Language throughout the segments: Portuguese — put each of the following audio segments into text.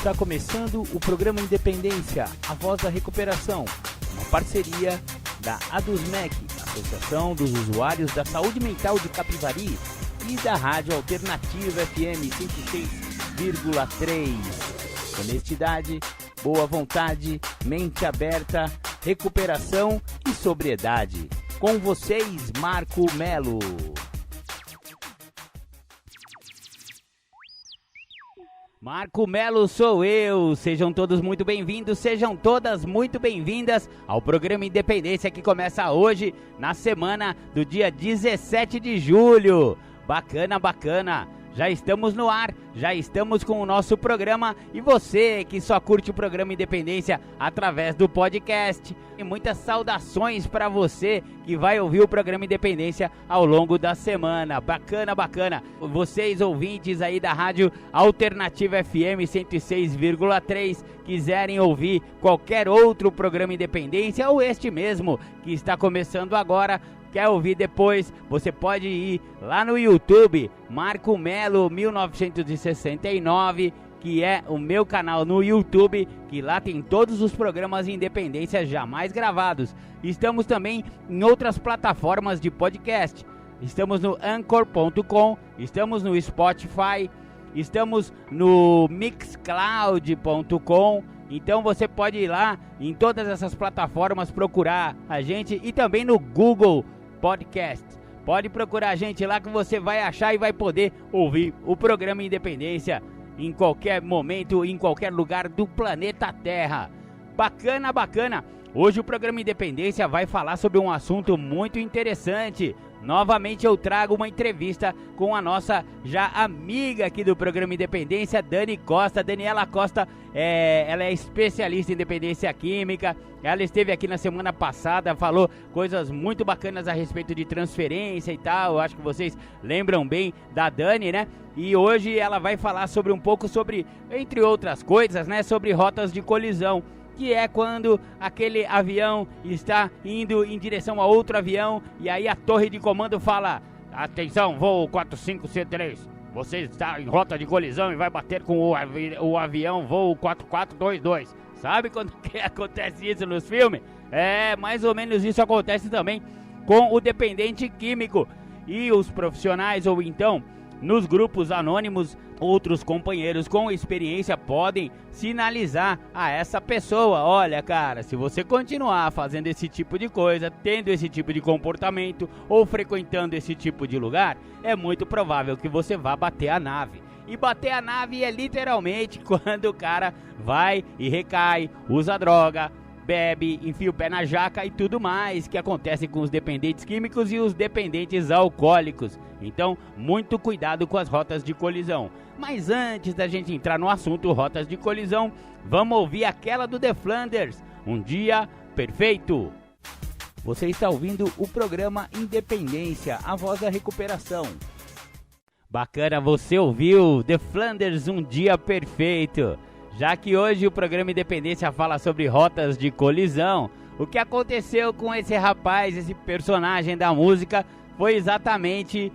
Está começando o programa Independência, a voz da recuperação, uma parceria da ADUSMEC, Associação dos Usuários da Saúde Mental de Capivari, e da Rádio Alternativa FM 106,3. Honestidade, boa vontade, mente aberta, recuperação e sobriedade. Com vocês, Marco Melo. Marco Melo sou eu, sejam todos muito bem-vindos, sejam todas muito bem-vindas ao programa Independência que começa hoje, na semana do dia 17 de julho. Bacana, bacana, já estamos no ar, já estamos com o nosso programa e você que só curte o programa Independência através do podcast. E muitas saudações para você que vai ouvir o programa Independência ao longo da semana. Bacana, bacana. Vocês ouvintes aí da Rádio Alternativa FM 106,3 quiserem ouvir qualquer outro programa Independência ou este mesmo que está começando agora, quer ouvir depois, você pode ir lá no YouTube, Marco Melo 1969, que é o meu canal no YouTube, que lá tem todos os programas de Independência jamais gravados. Estamos também em outras plataformas de podcast. Estamos no Anchor.com, estamos no Spotify, estamos no Mixcloud.com. Então você pode ir lá em todas essas plataformas procurar a gente e também no Google Podcast. Pode procurar a gente lá que você vai achar e vai poder ouvir o programa Independência em qualquer momento, em qualquer lugar do planeta Terra. Bacana, bacana. Hoje o programa Independência vai falar sobre um assunto muito interessante. Novamente eu trago uma entrevista com a nossa já amiga aqui do programa Independência, Dani Costa. Daniela Costa, ela é especialista em dependência química. Ela esteve aqui na semana passada, falou coisas muito bacanas a respeito de transferência e tal. Eu acho que vocês lembram bem da Dani, né? E hoje ela vai falar sobre um pouco sobre, entre outras coisas, né, sobre rotas de colisão, que é quando aquele avião está indo em direção a outro avião e aí a torre de comando fala: atenção, voo 45C3, você está em rota de colisão e vai bater com o avião voo 4422. Sabe quando que acontece isso nos filmes? É, mais ou menos isso acontece também com o dependente químico. E os profissionais, ou então nos grupos anônimos, outros companheiros com experiência podem sinalizar a essa pessoa: olha, cara, se você continuar fazendo esse tipo de coisa, tendo esse tipo de comportamento ou frequentando esse tipo de lugar, é muito provável que você vá bater a nave. E bater a nave é literalmente quando o cara vai e recai, usa droga, bebe, enfia o pé na jaca e tudo mais que acontece com os dependentes químicos e os dependentes alcoólicos. Então, muito cuidado com as rotas de colisão. Mas antes da gente entrar no assunto rotas de colisão, vamos ouvir aquela do The Flanders, Um Dia Perfeito. Você está ouvindo o programa Independência, a voz da recuperação. Bacana, você ouviu The Flanders, Um Dia Perfeito. Já que hoje o programa Independência fala sobre rotas de colisão, o que aconteceu com esse rapaz, esse personagem da música, foi exatamente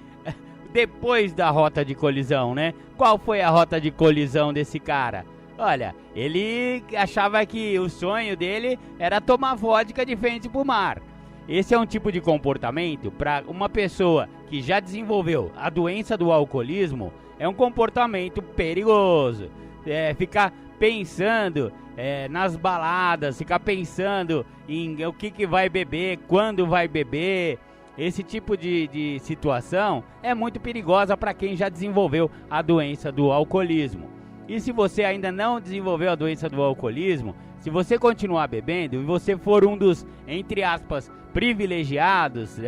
depois da rota de colisão, né? Qual foi a rota de colisão desse cara? Olha, ele achava que o sonho dele era tomar vodka de frente pro mar. Esse é um tipo de comportamento para uma pessoa que já desenvolveu a doença do alcoolismo, é um comportamento perigoso. Ficar pensando nas baladas, ficar pensando em o que vai beber, quando vai beber. Esse tipo de situação é muito perigosa para quem já desenvolveu a doença do alcoolismo. E se você ainda não desenvolveu a doença do alcoolismo, se você continuar bebendo e você for um dos, entre aspas, privilegiados,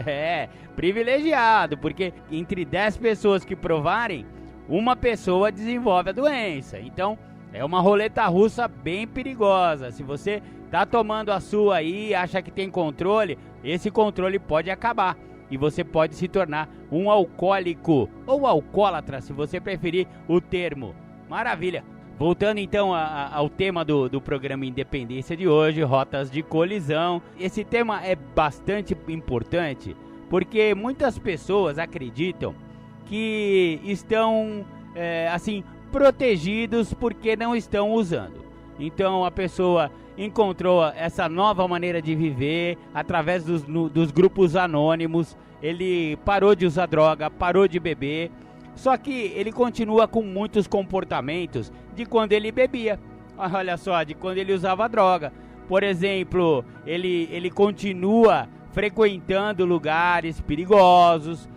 privilegiado, porque entre 10 pessoas que provarem, uma pessoa desenvolve a doença. Então, é uma roleta russa bem perigosa. Se você tá tomando a sua aí, acha que tem controle, esse controle pode acabar e você pode se tornar um alcoólico ou alcoólatra, se você preferir o termo. Maravilha! Voltando então ao tema do programa Independência de hoje, rotas de colisão. Esse tema é bastante importante porque muitas pessoas acreditam que estão, protegidos porque não estão usando. Então a pessoa encontrou essa nova maneira de viver através dos grupos anônimos, ele parou de usar droga, parou de beber, só que ele continua com muitos comportamentos de quando ele bebia, olha só, de quando ele usava droga. Por exemplo, ele continua frequentando lugares perigosos,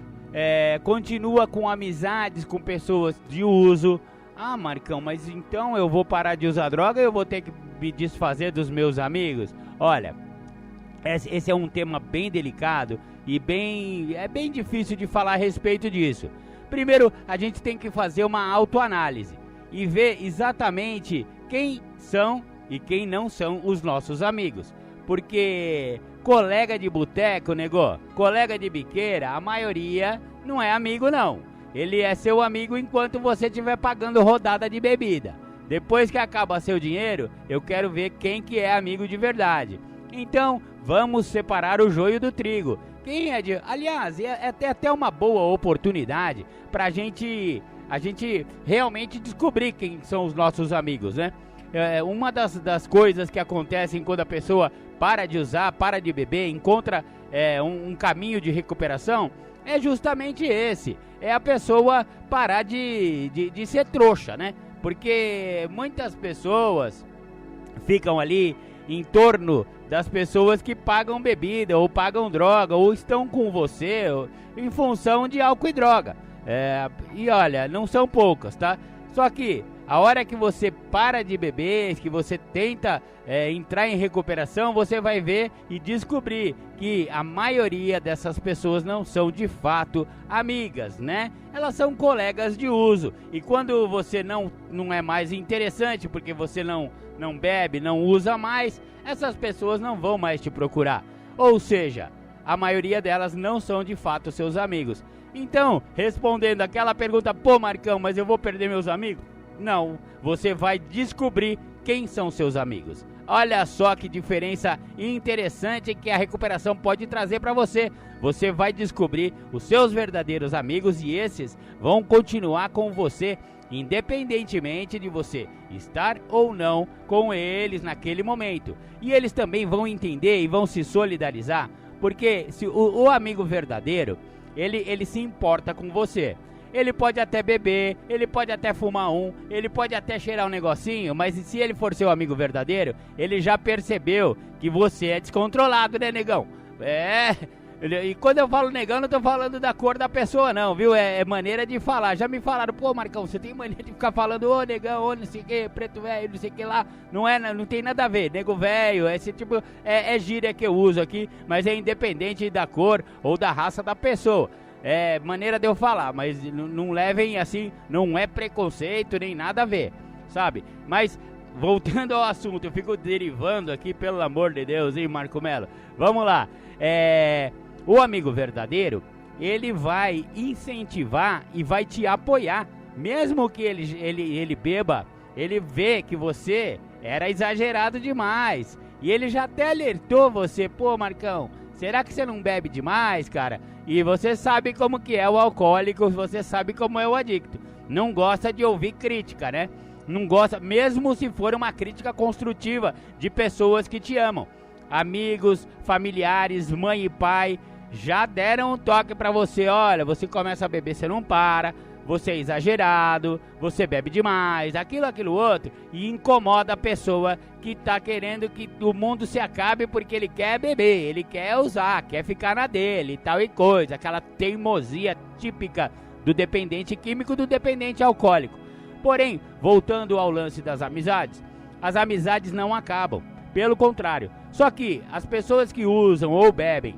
continua com amizades com pessoas de uso. Ah, Marcão, mas então eu vou parar de usar droga e eu vou ter que me desfazer dos meus amigos? Olha, esse é um tema bem delicado e é bem difícil de falar a respeito disso. Primeiro, a gente tem que fazer uma autoanálise e ver exatamente quem são e quem não são os nossos amigos. Porque colega de boteco, nego, colega de biqueira, a maioria não é amigo não. Ele é seu amigo enquanto você estiver pagando rodada de bebida. Depois que acaba seu dinheiro, eu quero ver quem que é amigo de verdade. Então, vamos separar o joio do trigo. Quem é de... Aliás, é até uma boa oportunidade para a gente realmente descobrir quem são os nossos amigos, né? Uma das coisas que acontecem quando a pessoa para de usar, para de beber, encontra um caminho de recuperação, é justamente esse. É a pessoa parar de ser trouxa, né? Porque muitas pessoas ficam ali em torno das pessoas que pagam bebida ou pagam droga ou estão com você em função de álcool e droga. E olha, não são poucas, tá? Só que a hora que você para de beber, que você tenta entrar em recuperação, você vai ver e descobrir que a maioria dessas pessoas não são de fato amigas, né? Elas são colegas de uso. E quando você não é mais interessante, porque você não bebe, não usa mais, essas pessoas não vão mais te procurar. Ou seja, a maioria delas não são de fato seus amigos. Então, respondendo aquela pergunta, pô Marcão, mas eu vou perder meus amigos? Não, você vai descobrir quem são seus amigos. Olha só que diferença interessante que a recuperação pode trazer para você. Você vai descobrir os seus verdadeiros amigos e esses vão continuar com você, independentemente de você estar ou não com eles naquele momento. E eles também vão entender e vão se solidarizar, porque se o amigo verdadeiro, ele se importa com você. Ele pode até beber, ele pode até fumar ele pode até cheirar um negocinho, mas se ele for seu amigo verdadeiro, ele já percebeu que você é descontrolado, né, negão? E quando eu falo negão, não tô falando da cor da pessoa não, viu? É maneira de falar. Já me falaram, pô Marcão, você tem mania de ficar falando, ô negão, ô não sei o que, preto velho, não sei o que lá. Não tem nada a ver, nego velho, esse tipo, é gíria que eu uso aqui, mas é independente da cor ou da raça da pessoa. É maneira de eu falar, mas não levem assim, não é preconceito nem nada a ver, sabe? Mas voltando ao assunto, eu fico derivando aqui, pelo amor de Deus, hein, Marco Melo? Vamos lá. O amigo verdadeiro, ele vai incentivar e vai te apoiar, mesmo que ele beba, ele vê que você era exagerado demais e ele já até alertou você, pô Marcão, será que você não bebe demais, cara? E você sabe como que é o alcoólico, você sabe como é o adicto. Não gosta de ouvir crítica, né? Não gosta, mesmo se for uma crítica construtiva de pessoas que te amam. Amigos, familiares, mãe e pai já deram um toque pra você. Olha, você começa a beber, você não para. Você é exagerado, você bebe demais, aquilo outro, e incomoda a pessoa que tá querendo que o mundo se acabe porque ele quer beber, ele quer usar, quer ficar na dele e tal e coisa, aquela teimosia típica do dependente químico, do dependente alcoólico. Porém, voltando ao lance das amizades, as amizades não acabam, pelo contrário, só que as pessoas que usam ou bebem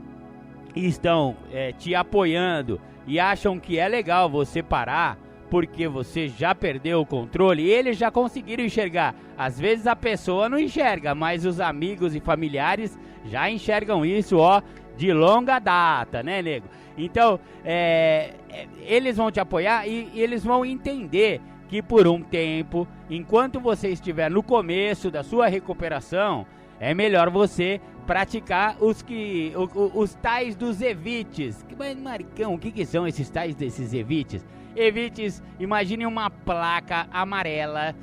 e estão te apoiando e acham que é legal você parar porque você já perdeu o controle, e eles já conseguiram enxergar. Às vezes a pessoa não enxerga, mas os amigos e familiares já enxergam isso, ó, de longa data, né, nego? Então, eles vão te apoiar e eles vão entender que por um tempo, enquanto você estiver no começo da sua recuperação, é melhor você praticar os tais dos evites. Mas Marcão, o que são esses tais desses evites? Evite, imagine uma placa amarela,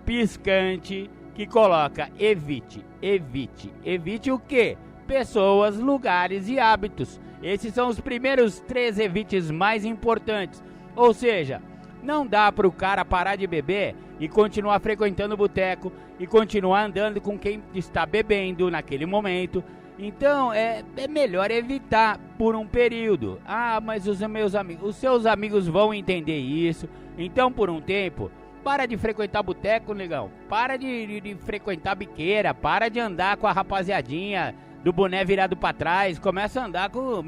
piscante, que coloca evite, evite, evite o quê? Pessoas, lugares e hábitos. Esses são os primeiros 3 evites mais importantes. Ou seja, não dá para o cara parar de beber e continuar frequentando o boteco e continuar andando com quem está bebendo naquele momento. Então é melhor evitar por um período. Ah, mas os seus amigos vão entender isso. Então por um tempo, para de frequentar boteco, negão. Para de frequentar biqueira. Para de andar com a rapaziadinha do boné virado pra trás. Começa a andar com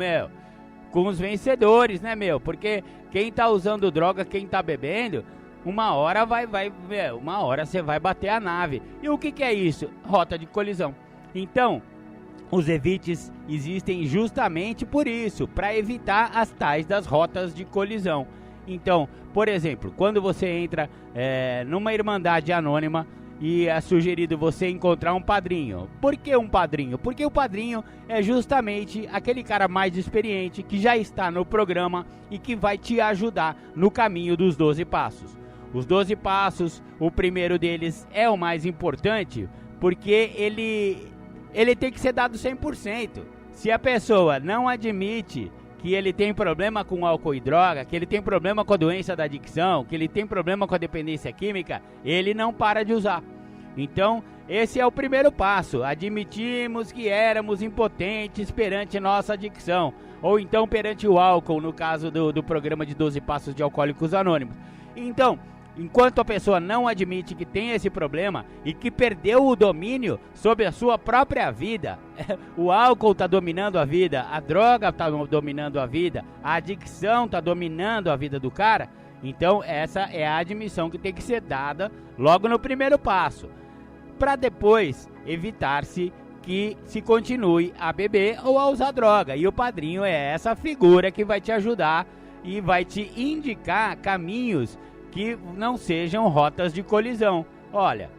os vencedores, né, meu? Porque quem tá usando droga, quem tá bebendo, uma hora uma hora você vai bater a nave. E o que é isso? Rota de colisão. Então, os evites existem justamente por isso, para evitar as tais das rotas de colisão. Então, por exemplo, quando você entra numa irmandade anônima e é sugerido você encontrar um padrinho. Por que um padrinho? Porque o padrinho é justamente aquele cara mais experiente que já está no programa e que vai te ajudar no caminho dos 12 passos. Os 12 passos, o primeiro deles é o mais importante, porque ele tem que ser dado 100%. Se a pessoa não admite que ele tem problema com álcool e droga, que ele tem problema com a doença da adicção, que ele tem problema com a dependência química, ele não para de usar. Então, esse é o primeiro passo. Admitimos que éramos impotentes perante nossa adicção, ou então perante o álcool, no caso do programa de 12 Passos de Alcoólicos Anônimos. Então, enquanto a pessoa não admite que tem esse problema e que perdeu o domínio sobre a sua própria vida, o álcool está dominando a vida, a droga está dominando a vida, a adicção está dominando a vida do cara, então essa é a admissão que tem que ser dada logo no primeiro passo, para depois evitar-se que se continue a beber ou a usar droga. E o padrinho é essa figura que vai te ajudar e vai te indicar caminhos que não sejam rotas de colisão. Olha,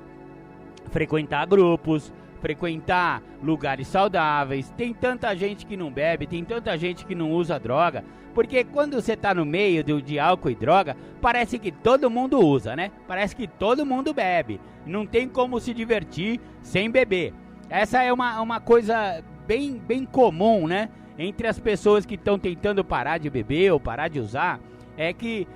frequentar grupos, frequentar lugares saudáveis. Tem tanta gente que não bebe, tem tanta gente que não usa droga, porque quando você tá no meio de álcool e droga, parece que todo mundo usa, né? Parece que todo mundo bebe. Não tem como se divertir sem beber. Essa é uma coisa bem comum, né? Entre as pessoas que estão tentando parar de beber ou parar de usar. É que,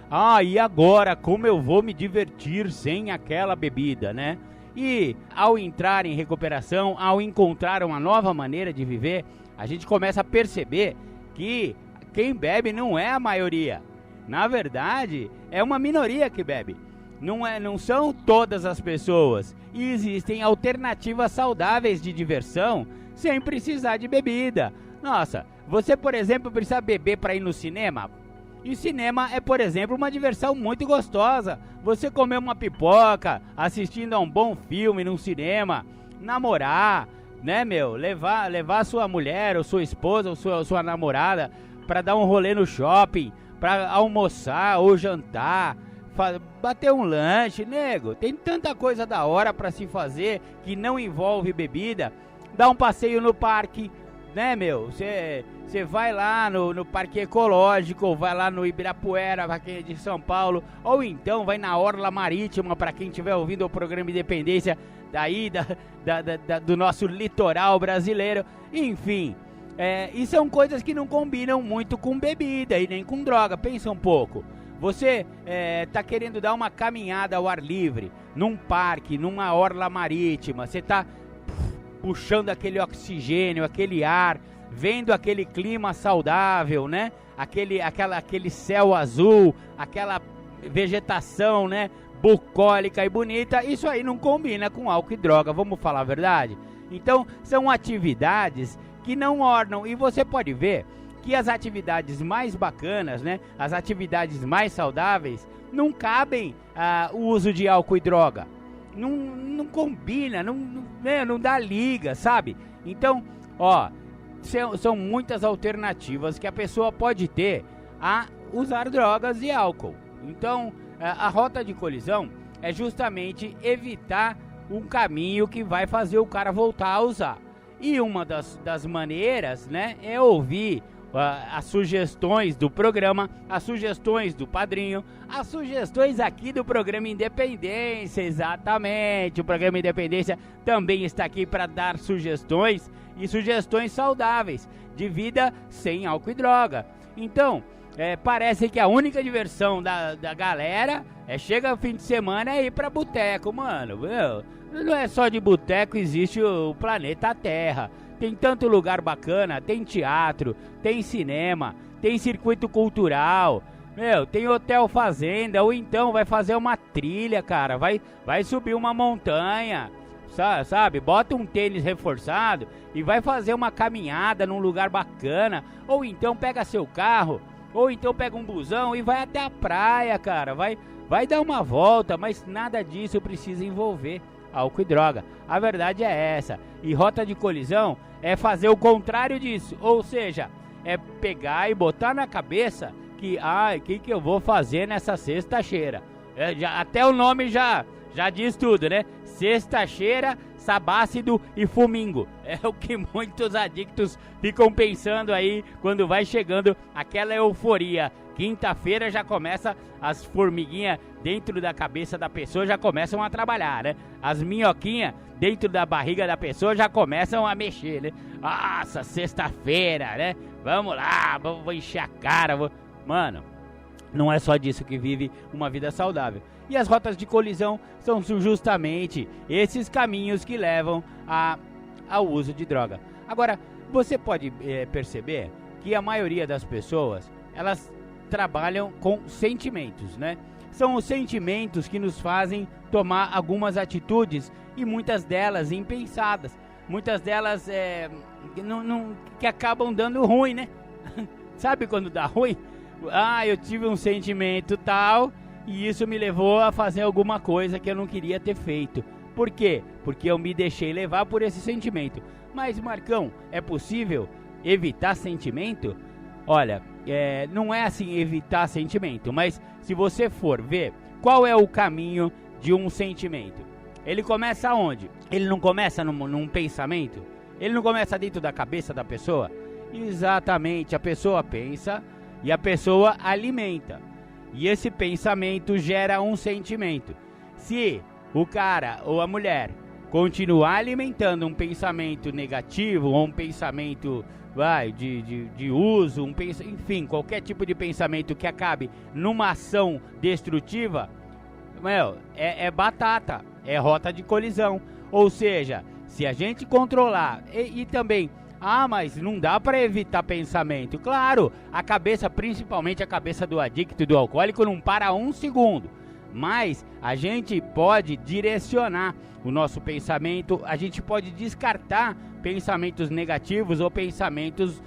e agora como eu vou me divertir sem aquela bebida, né? E ao entrar em recuperação, ao encontrar uma nova maneira de viver, a gente começa a perceber que quem bebe não é a maioria. Na verdade, é uma minoria que bebe. Não são todas as pessoas. E existem alternativas saudáveis de diversão sem precisar de bebida. Nossa, você, por exemplo, precisa beber para ir no cinema? E cinema é, por exemplo, uma diversão muito gostosa. Você comer uma pipoca, assistindo a um bom filme num cinema, namorar, né, meu? Levar sua mulher, ou sua esposa, ou sua namorada para dar um rolê no shopping, para almoçar ou jantar, bater um lanche, nego. Tem tanta coisa da hora para se fazer que não envolve bebida. Dar um passeio no parque, né, meu? Você vai lá no Parque Ecológico, ou vai lá no Ibirapuera, aqui de São Paulo, ou então vai na Orla Marítima, para quem estiver ouvindo o programa Independência, daí do nosso litoral brasileiro. Enfim, e são coisas que não combinam muito com bebida e nem com droga. Pensa um pouco. Você tá querendo dar uma caminhada ao ar livre, num parque, numa orla marítima, você tá puxando aquele oxigênio, aquele ar, vendo aquele clima saudável, né? Aquele céu azul, aquela vegetação, né? Bucólica e bonita. Isso aí não combina com álcool e droga, vamos falar a verdade? Então, são atividades que não ornam. E você pode ver que as atividades mais bacanas, né? As atividades mais saudáveis, não cabem o uso de álcool e droga. Não combina, não dá liga, sabe? Então, são muitas alternativas que a pessoa pode ter a usar drogas e álcool. Então, a rota de colisão é justamente evitar um caminho que vai fazer o cara voltar a usar. E uma das maneiras, né, é ouvir as sugestões do programa, as sugestões do padrinho, as sugestões aqui do programa Independência, exatamente, o programa Independência também está aqui para dar sugestões e sugestões saudáveis, de vida sem álcool e droga. Então, parece que a única diversão da galera chega o fim de semana e ir pra boteco, mano. Não é só de boteco, existe o planeta Terra. Tem tanto lugar bacana, tem teatro, tem cinema, tem circuito cultural, tem hotel fazenda, ou então vai fazer uma trilha, cara, vai subir uma montanha, sabe? Bota um tênis reforçado e vai fazer uma caminhada num lugar bacana, ou então pega seu carro, ou então pega um busão e vai até a praia, cara, vai dar uma volta, mas nada disso precisa envolver álcool e droga. A verdade é essa. E rota de colisão é fazer o contrário disso, ou seja, é pegar e botar na cabeça que, que eu vou fazer nessa sexta-feira? Até o nome já diz tudo, né? Sexta-feira, sabácido e fumingo. É o que muitos adictos ficam pensando aí quando vai chegando aquela euforia. Quinta-feira já começa, as formiguinhas dentro da cabeça da pessoa já começam a trabalhar, né? As minhoquinhas dentro da barriga da pessoa já começam a mexer, né? Nossa, sexta-feira, né? Vamos lá, vou encher a cara. Mano, não é só disso que vive uma vida saudável. E as rotas de colisão são justamente esses caminhos que levam ao uso de droga. Agora, você pode perceber que a maioria das pessoas, elas trabalham com sentimentos, né? São os sentimentos que nos fazem tomar algumas atitudes e muitas delas impensadas. Muitas delas que acabam dando ruim, né? Sabe quando dá ruim? Eu tive um sentimento tal e isso me levou a fazer alguma coisa que eu não queria ter feito. Por quê? Porque eu me deixei levar por esse sentimento. Mas, Marcão, é possível evitar sentimento? Olha, não é assim evitar sentimento, mas se você for ver qual é o caminho de um sentimento, ele começa onde? Ele não começa num pensamento? Ele não começa dentro da cabeça da pessoa? Exatamente, a pessoa pensa e a pessoa alimenta. E esse pensamento gera um sentimento. Se o cara ou a mulher continuar alimentando um pensamento negativo ou um pensamento de uso, enfim, qualquer tipo de pensamento que acabe numa ação destrutiva, é batata, é rota de colisão. Ou seja, se a gente controlar e também, mas não dá para evitar pensamento. Claro, a cabeça, principalmente a cabeça do adicto e do alcoólico, não para um segundo. Mas a gente pode direcionar o nosso pensamento, a gente pode descartar pensamentos negativos ou pensamentos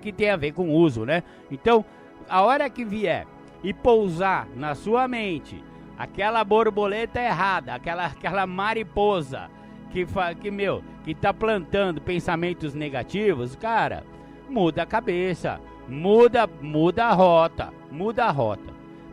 que tem a ver com uso, né? Então, a hora que vier e pousar na sua mente borboleta errada, aquela mariposa que tá plantando pensamentos negativos, cara, muda a cabeça, muda a rota.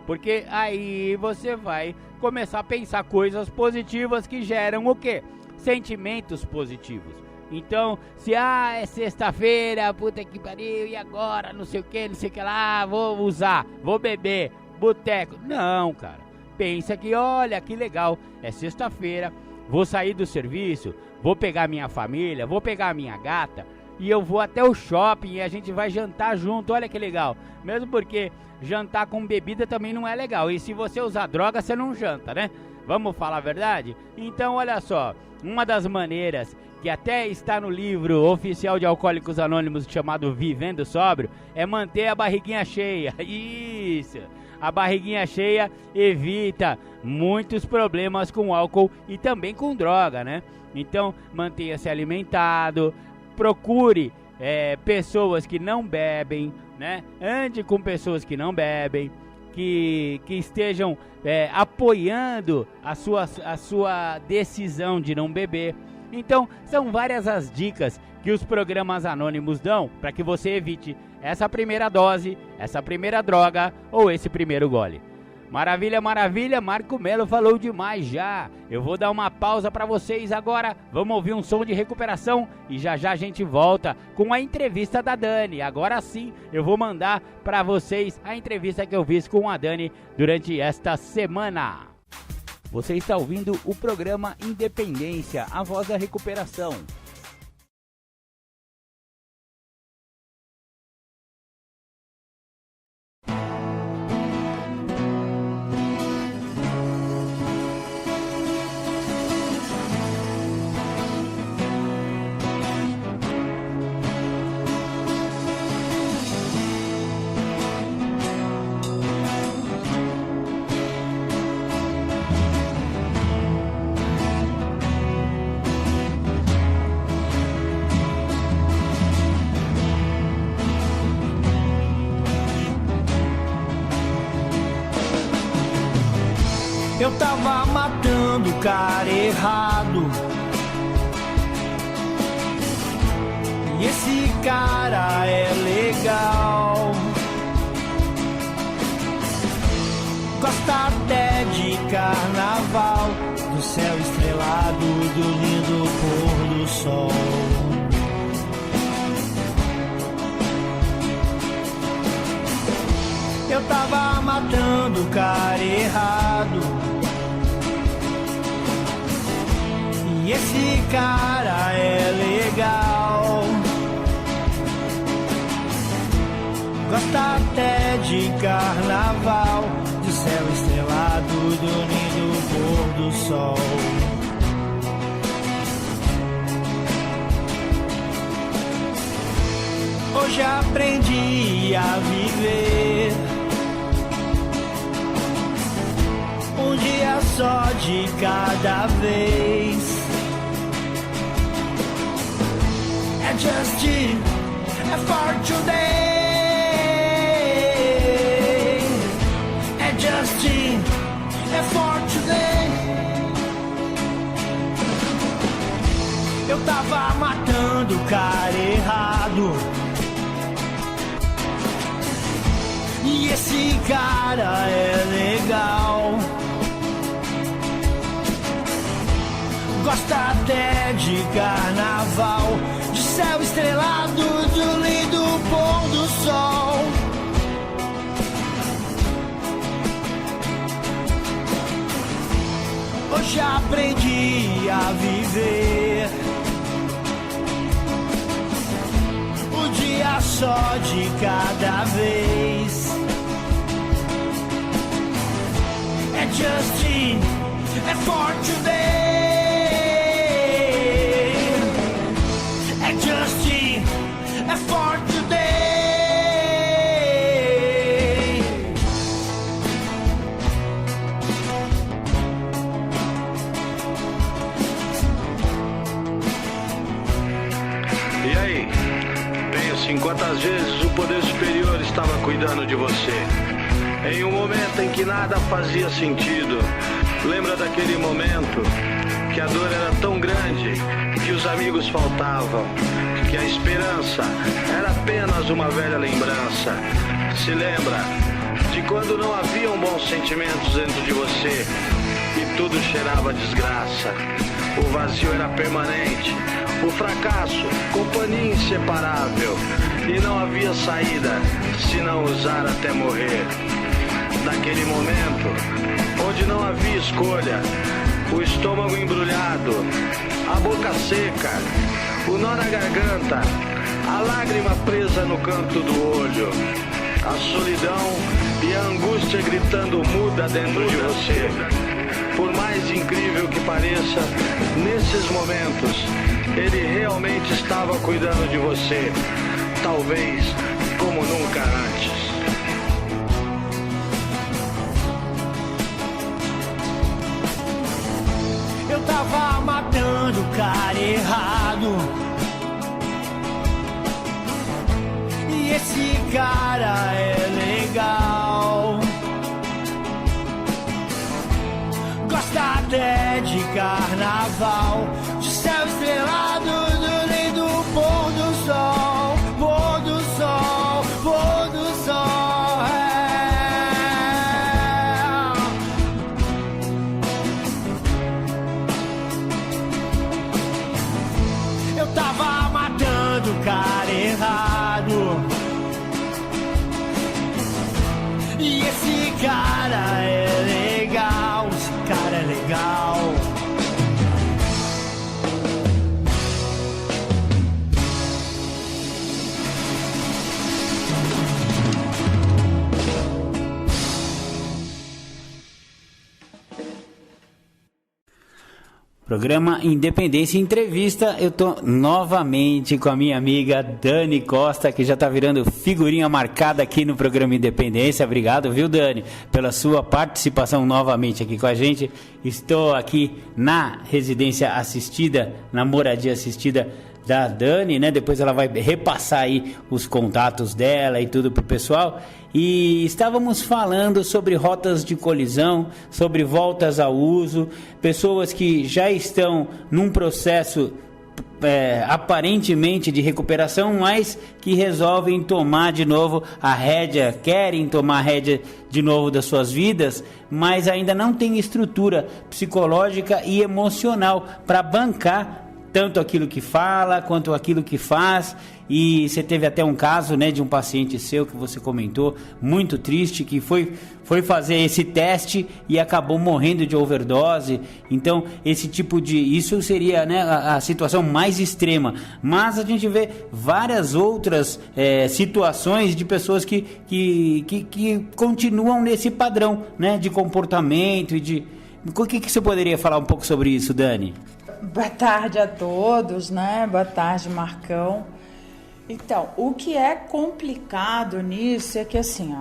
Porque aí você vai começar a pensar coisas positivas que geram o quê? Sentimentos positivos. Então, se é sexta-feira, puta que pariu, e agora, não sei o que lá, vou usar, vou beber, boteco. Não, cara. Pensa que, olha, que legal, é sexta-feira, vou sair do serviço, vou pegar minha família, vou pegar a minha gata e eu vou até o shopping e a gente vai jantar junto, olha que legal. Mesmo porque jantar com bebida também não é legal. E se você usar droga, você não janta, né? Vamos falar a verdade? Então, olha só, uma das maneiras que até está no livro oficial de Alcoólicos Anônimos chamado Vivendo Sóbrio é manter a barriguinha cheia. Isso! A barriguinha cheia evita muitos problemas com álcool e também com droga, né? Então, mantenha-se alimentado, procure pessoas que não bebem, né? Ande com pessoas que não bebem, que estejam apoiando a sua decisão de não beber. Então, são várias as dicas que os programas anônimos dão para que você evite essa primeira dose, essa primeira droga ou esse primeiro gole. Maravilha, maravilha, Marco Melo falou demais já. Eu vou dar uma pausa para vocês agora, vamos ouvir um som de recuperação e já já a gente volta com a entrevista da Dani. Agora sim, eu vou mandar para vocês a entrevista que eu fiz com a Dani durante esta semana. Você está ouvindo o programa Independência, a voz da recuperação. Eu tava matando o cara errado, e esse cara é legal. Gosta até de carnaval, do céu estrelado, do lindo pôr do sol. Eu tava matando o cara errado, e esse cara é legal. Gosta até de carnaval, de céu estrelado, do lindo pôr do sol. Hoje aprendi a viver um dia só de cada vez. É just é for today. É just é for today. Eu tava matando o cara errado, e esse cara é legal. Gosta até de carnaval, de céu estrelado, do lindo pôr do sol. Hoje aprendi a viver um dia só de cada vez. É just é for today. É for today. E aí? Pense em quantas vezes o poder superior estava cuidando de você. Em um momento em que nada fazia sentido. Lembra daquele momento que a dor era tão grande que os amigos faltavam, que a esperança era apenas uma velha lembrança. Se lembra de quando não haviam bons sentimentos dentro de você e tudo cheirava desgraça. O vazio era permanente, o fracasso, companhia inseparável, e não havia saída se não usar até morrer. Naquele momento, onde não havia escolha, o estômago embrulhado, a boca seca, o nó na garganta, a lágrima presa no canto do olho, a solidão e a angústia gritando muda dentro de você. Por mais incrível que pareça, nesses momentos, ele realmente estava cuidando de você, talvez como nunca antes. Eu tava matando o cara errado, e esse cara é legal. Gosta até de carnaval, de céu estrelado, do lindo pôr do sol, pôr do sol, pôr do sol. Programa Independência Entrevista. Eu tô novamente com a minha amiga Dani Costa, que já tá virando figurinha marcada aqui no programa Independência. Obrigado, viu, Dani, pela sua participação novamente aqui com a gente. Estou aqui na residência assistida, na moradia assistida da Dani, né? Depois ela vai repassar aí os contatos dela e tudo pro pessoal. E estávamos falando sobre rotas de colisão, sobre voltas ao uso, pessoas que já estão num processo aparentemente de recuperação, mas que resolvem tomar de novo a rédea, querem tomar a rédea de novo das suas vidas, mas ainda não tem estrutura psicológica e emocional para bancar tanto aquilo que fala, quanto aquilo que faz. E você teve até um caso, né, de um paciente seu que você comentou, muito triste, que foi fazer esse teste e acabou morrendo de overdose. Então, isso seria, né, a situação mais extrema. Mas a gente vê várias outras situações de pessoas que continuam nesse padrão, né, de comportamento e de... O que você poderia falar um pouco sobre isso, Dani? Boa tarde a todos, né? Boa tarde, Marcão. Então, o que é complicado nisso é que, assim,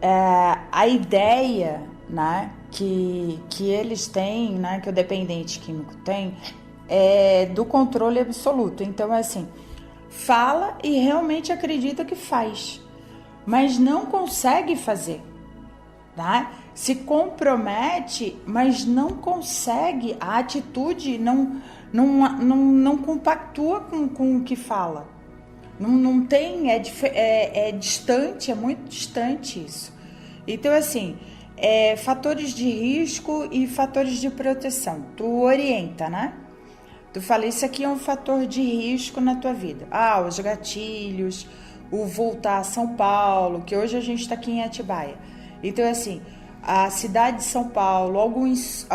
a ideia, né, que eles têm, né, que o dependente químico tem, é do controle absoluto. Então, é assim, fala e realmente acredita que faz, mas não consegue fazer, tá? Se compromete, mas não consegue, a atitude não compactua com o que fala. Não tem, é distante, é muito distante isso. Então, assim, fatores de risco e fatores de proteção. Tu orienta, né? Tu fala, isso aqui é um fator de risco na tua vida. Os gatilhos, o voltar a São Paulo, que hoje a gente está aqui em Atibaia. Então, assim, a cidade de São Paulo, alguns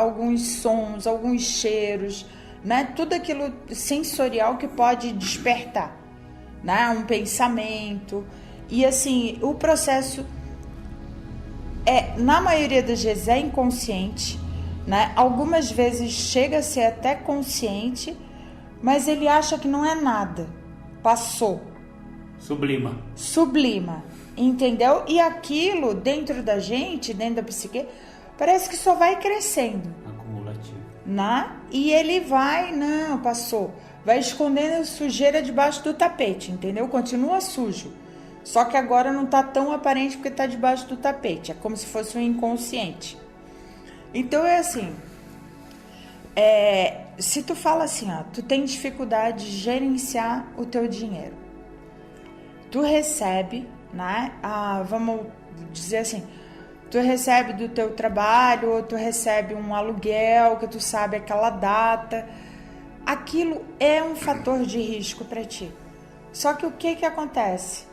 sons, alguns cheiros, né? Tudo aquilo sensorial que pode despertar, né? Um pensamento. E assim, o processo na maioria das vezes é inconsciente, né? Algumas vezes chega a ser até consciente, mas ele acha que não é nada. Passou. Sublima. Entendeu? E aquilo dentro da gente, dentro da psique, parece que só vai crescendo. Acumulativo. Né? E ele passou. Vai escondendo a sujeira debaixo do tapete, entendeu? Continua sujo. Só que agora não tá tão aparente porque tá debaixo do tapete. É como se fosse um inconsciente. Então é assim. Se tu fala assim, tu tem dificuldade de gerenciar o teu dinheiro. Tu recebe, né? Vamos dizer assim, tu recebe do teu trabalho, ou tu recebe um aluguel, que tu sabe aquela data. Aquilo é um fator de risco para ti. Só que o que acontece?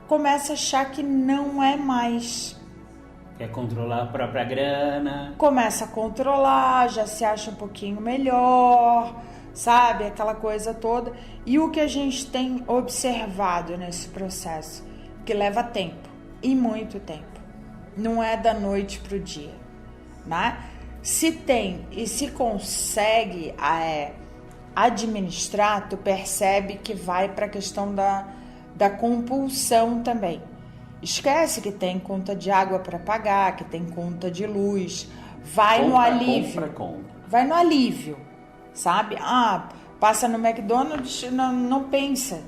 Começa a achar que não é mais. Quer controlar a própria grana. Começa a controlar, já se acha um pouquinho melhor, sabe? Aquela coisa toda. E o que a gente tem observado nesse processo? Que leva tempo, e muito tempo. Não é da noite pro dia, né? Se tem e se consegue administrar, tu percebe que vai para a questão da compulsão também. Esquece que tem conta de água para pagar, que tem conta de luz. Vai no alívio. Vai no alívio, sabe? Passa no McDonald's, não pensa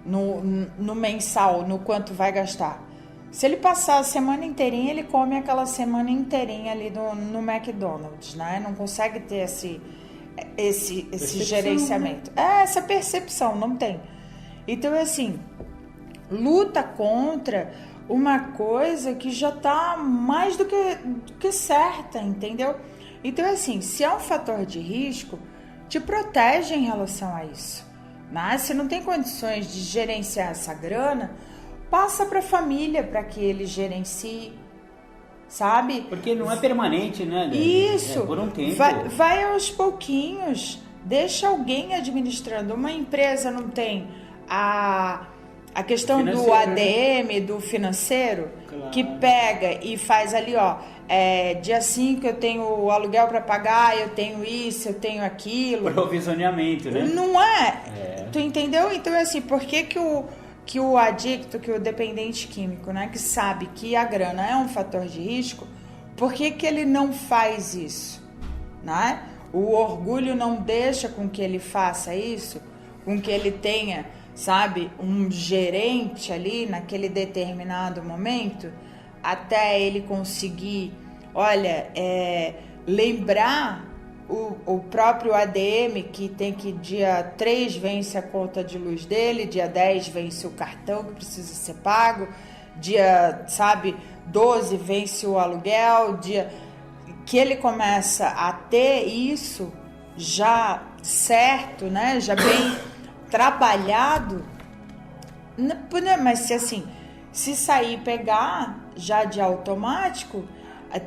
no mensal, no quanto vai gastar. Se ele passar a semana inteirinha, ele come aquela semana inteirinha ali no McDonald's, né? Não consegue ter esse gerenciamento. Né? Essa percepção, não tem. Então, é assim, luta contra uma coisa que já está mais do que certa, entendeu? Então, é assim, se é um fator de risco, te protege em relação a isso, né? Se não tem condições de gerenciar essa grana, passa para a família para que ele gerencie, sabe? Porque não é permanente, né? Isso. É por um tempo. Vai aos pouquinhos. Deixa alguém administrando. Uma empresa não tem a questão do ADM, do financeiro, claro, que pega e faz ali, dia 5 eu tenho o aluguel para pagar, eu tenho isso, eu tenho aquilo. Provisionamento, né? Não é? Tu entendeu? Então é assim, por que o adicto, que o dependente químico, né, que sabe que a grana é um fator de risco, por que ele não faz isso? Né? O orgulho não deixa com que ele faça isso, com que ele tenha, sabe, um gerente ali naquele determinado momento, até ele conseguir, olha, lembrar o próprio ADM, que tem que dia 3 vence a conta de luz dele, dia 10 vence o cartão que precisa ser pago, dia, sabe, 12 vence o aluguel, que ele começa a ter isso já certo, né, já bem trabalhado, mas se sair e pegar já de automático,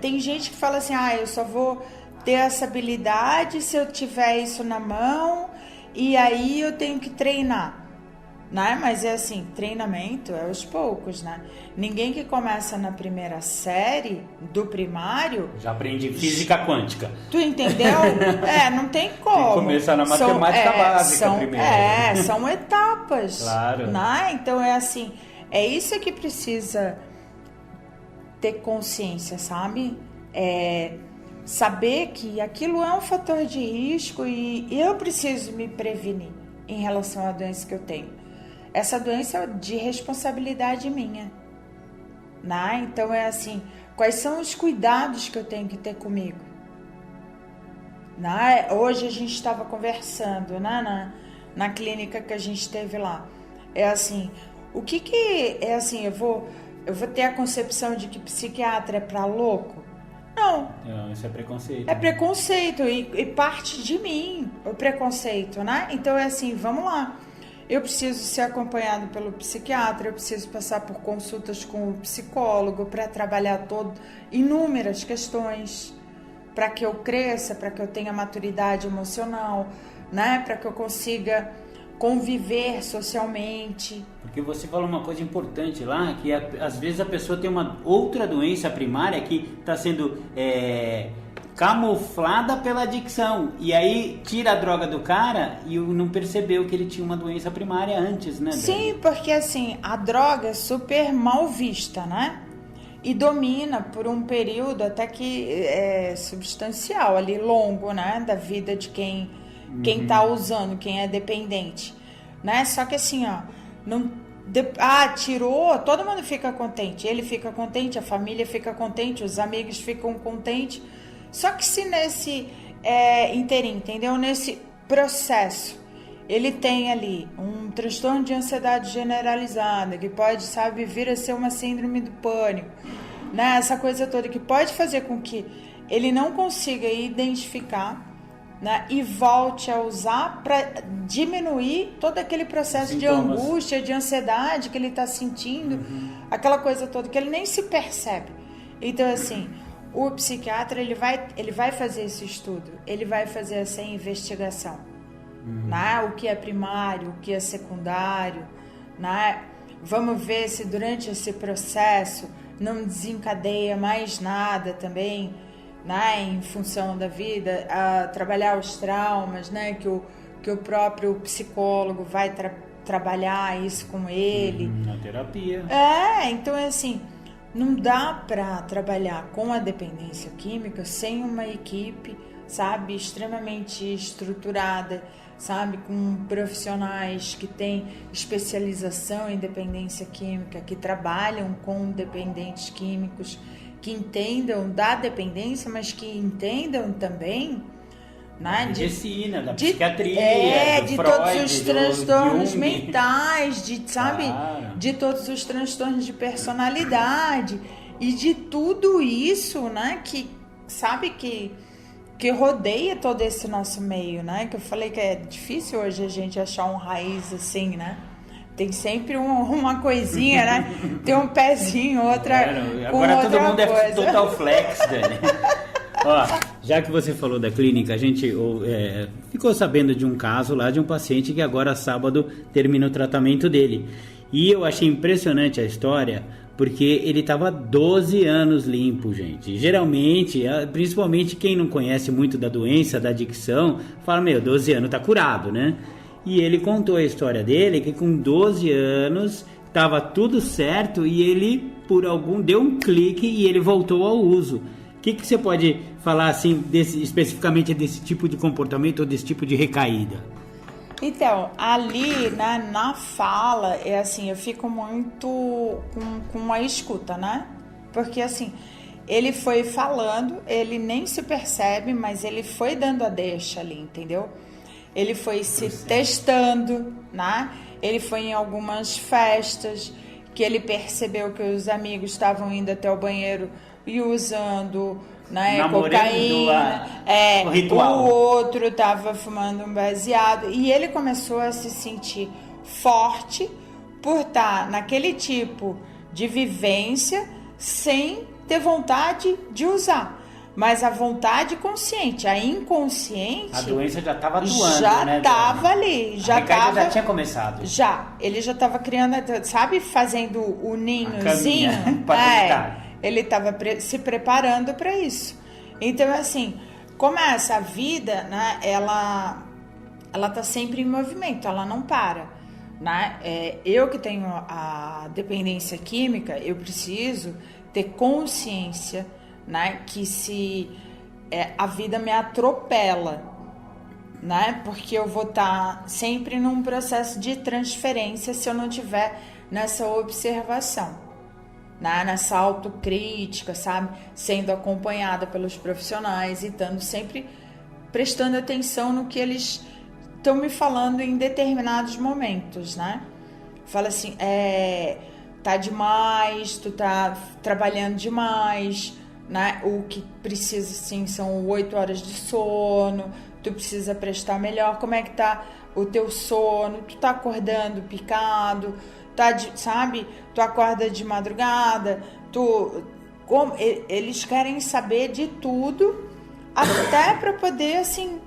tem gente que fala assim, eu só vou ter essa habilidade se eu tiver isso na mão, e aí eu tenho que treinar, né? Mas é assim, treinamento é aos poucos, né? Ninguém que começa na primeira série do primário já aprende física quântica. Tu entendeu? Não tem como. Tem que começar na matemática básica primeiro. São etapas. Claro. Né? Então é assim, é isso que precisa ter consciência, sabe? Saber que aquilo é um fator de risco e eu preciso me prevenir em relação à doença que eu tenho. Essa doença é de responsabilidade minha, né? Então é assim, quais são os cuidados que eu tenho que ter comigo? Né? Hoje a gente estava conversando, né? Na clínica que a gente teve lá. É assim, o que é assim, eu vou ter a concepção de que psiquiatra é para louco? Não, isso é preconceito. É preconceito e parte de mim o preconceito, né? Então é assim, vamos lá. Eu preciso ser acompanhado pelo psiquiatra, eu preciso passar por consultas com o psicólogo para trabalhar inúmeras questões, para que eu cresça, para que eu tenha maturidade emocional, né? Para que eu consiga conviver socialmente. Porque você falou uma coisa importante lá, que às vezes a pessoa tem uma outra doença primária que está sendo camuflada pela adicção, e aí tira a droga do cara e não percebeu que ele tinha uma doença primária antes, né? Sim, porque assim, a droga é super mal vista, né? E domina por um período até que é substancial, ali longo, né? Da vida de quem tá usando, quem é dependente, né? Só que assim, tirou, todo mundo fica contente, ele fica contente, a família fica contente, os amigos ficam contentes. Só que se nesse inteirinho, entendeu? Nesse processo, ele tem ali um transtorno de ansiedade generalizada, que pode, sabe, vir a ser uma síndrome do pânico, né? Essa coisa toda que pode fazer com que ele não consiga identificar, né? E volte a usar para diminuir todo aquele processo de angústia, de ansiedade que ele está sentindo, aquela coisa toda que ele nem se percebe. Então, assim, o psiquiatra, ele vai fazer esse estudo, ele vai fazer essa investigação, né? O que é primário, o que é secundário, né? Vamos ver se durante esse processo não desencadeia mais nada também, né? Em função da vida, a trabalhar os traumas, né? Que o próprio psicólogo vai trabalhar isso com ele. Na terapia. Então é assim, não dá para trabalhar com a dependência química sem uma equipe, sabe, extremamente estruturada, sabe, com profissionais que têm especialização em dependência química, que trabalham com dependentes químicos, que entendam da dependência, mas que entendam também, né, da medicina, da psiquiatria, de Freud, todos os transtornos Jung. mentais, sabe, de todos os transtornos de personalidade e de tudo isso, né, que sabe que rodeia todo esse nosso meio, né, que eu falei que é difícil hoje a gente achar um raiz assim, né, tem sempre uma coisinha, né, tem um pezinho, outra agora com todo outra mundo coisa. é total flex, Dani. Ó, já que você falou da clínica, a gente ficou sabendo de um caso lá de um paciente que agora sábado termina o tratamento dele. E eu achei impressionante a história, porque ele tava 12 anos limpo, gente. Geralmente, principalmente quem não conhece muito da doença, da adicção, fala, 12 anos tá curado, né? E ele contou a história dele, que com 12 anos tava tudo certo e ele, deu um clique e ele voltou ao uso. O que você pode falar, assim, especificamente desse tipo de comportamento ou desse tipo de recaída? Então, ali, né, na fala, é assim, eu fico muito com uma escuta, né? Porque, assim, ele foi falando, ele nem se percebe, mas ele foi dando a deixa ali, entendeu? Ele foi se testando, né? Ele foi em algumas festas que ele percebeu que os amigos estavam indo até o banheiro e usando, né, cocaína, o ritual. O outro estava fumando um baseado e ele começou a se sentir forte por estar naquele tipo de vivência sem ter vontade de usar, mas a vontade consciente, a inconsciente, a doença já estava atuando, já né? Estava ali, já estava, já tinha começado. Ele já estava criando, sabe, fazendo o ninhozinho, ele estava se preparando para isso. Então, assim, como essa vida, né, ela tá sempre em movimento, ela não para, né? Eu que tenho a dependência química, eu preciso ter consciência, né, que se a vida me atropela, né, porque eu vou estar sempre num processo de transferência se eu não tiver nessa observação, né, nessa autocrítica, sabe, sendo acompanhada pelos profissionais e estando sempre prestando atenção no que eles estão me falando em determinados momentos, né? Fala assim, tá demais, tu tá trabalhando demais, né? O que precisa, sim, são 8 horas de sono, tu precisa prestar melhor, como é que tá o teu sono, tu tá acordando picado, sabe? Tu acorda de madrugada, eles querem saber de tudo, até para poder, assim,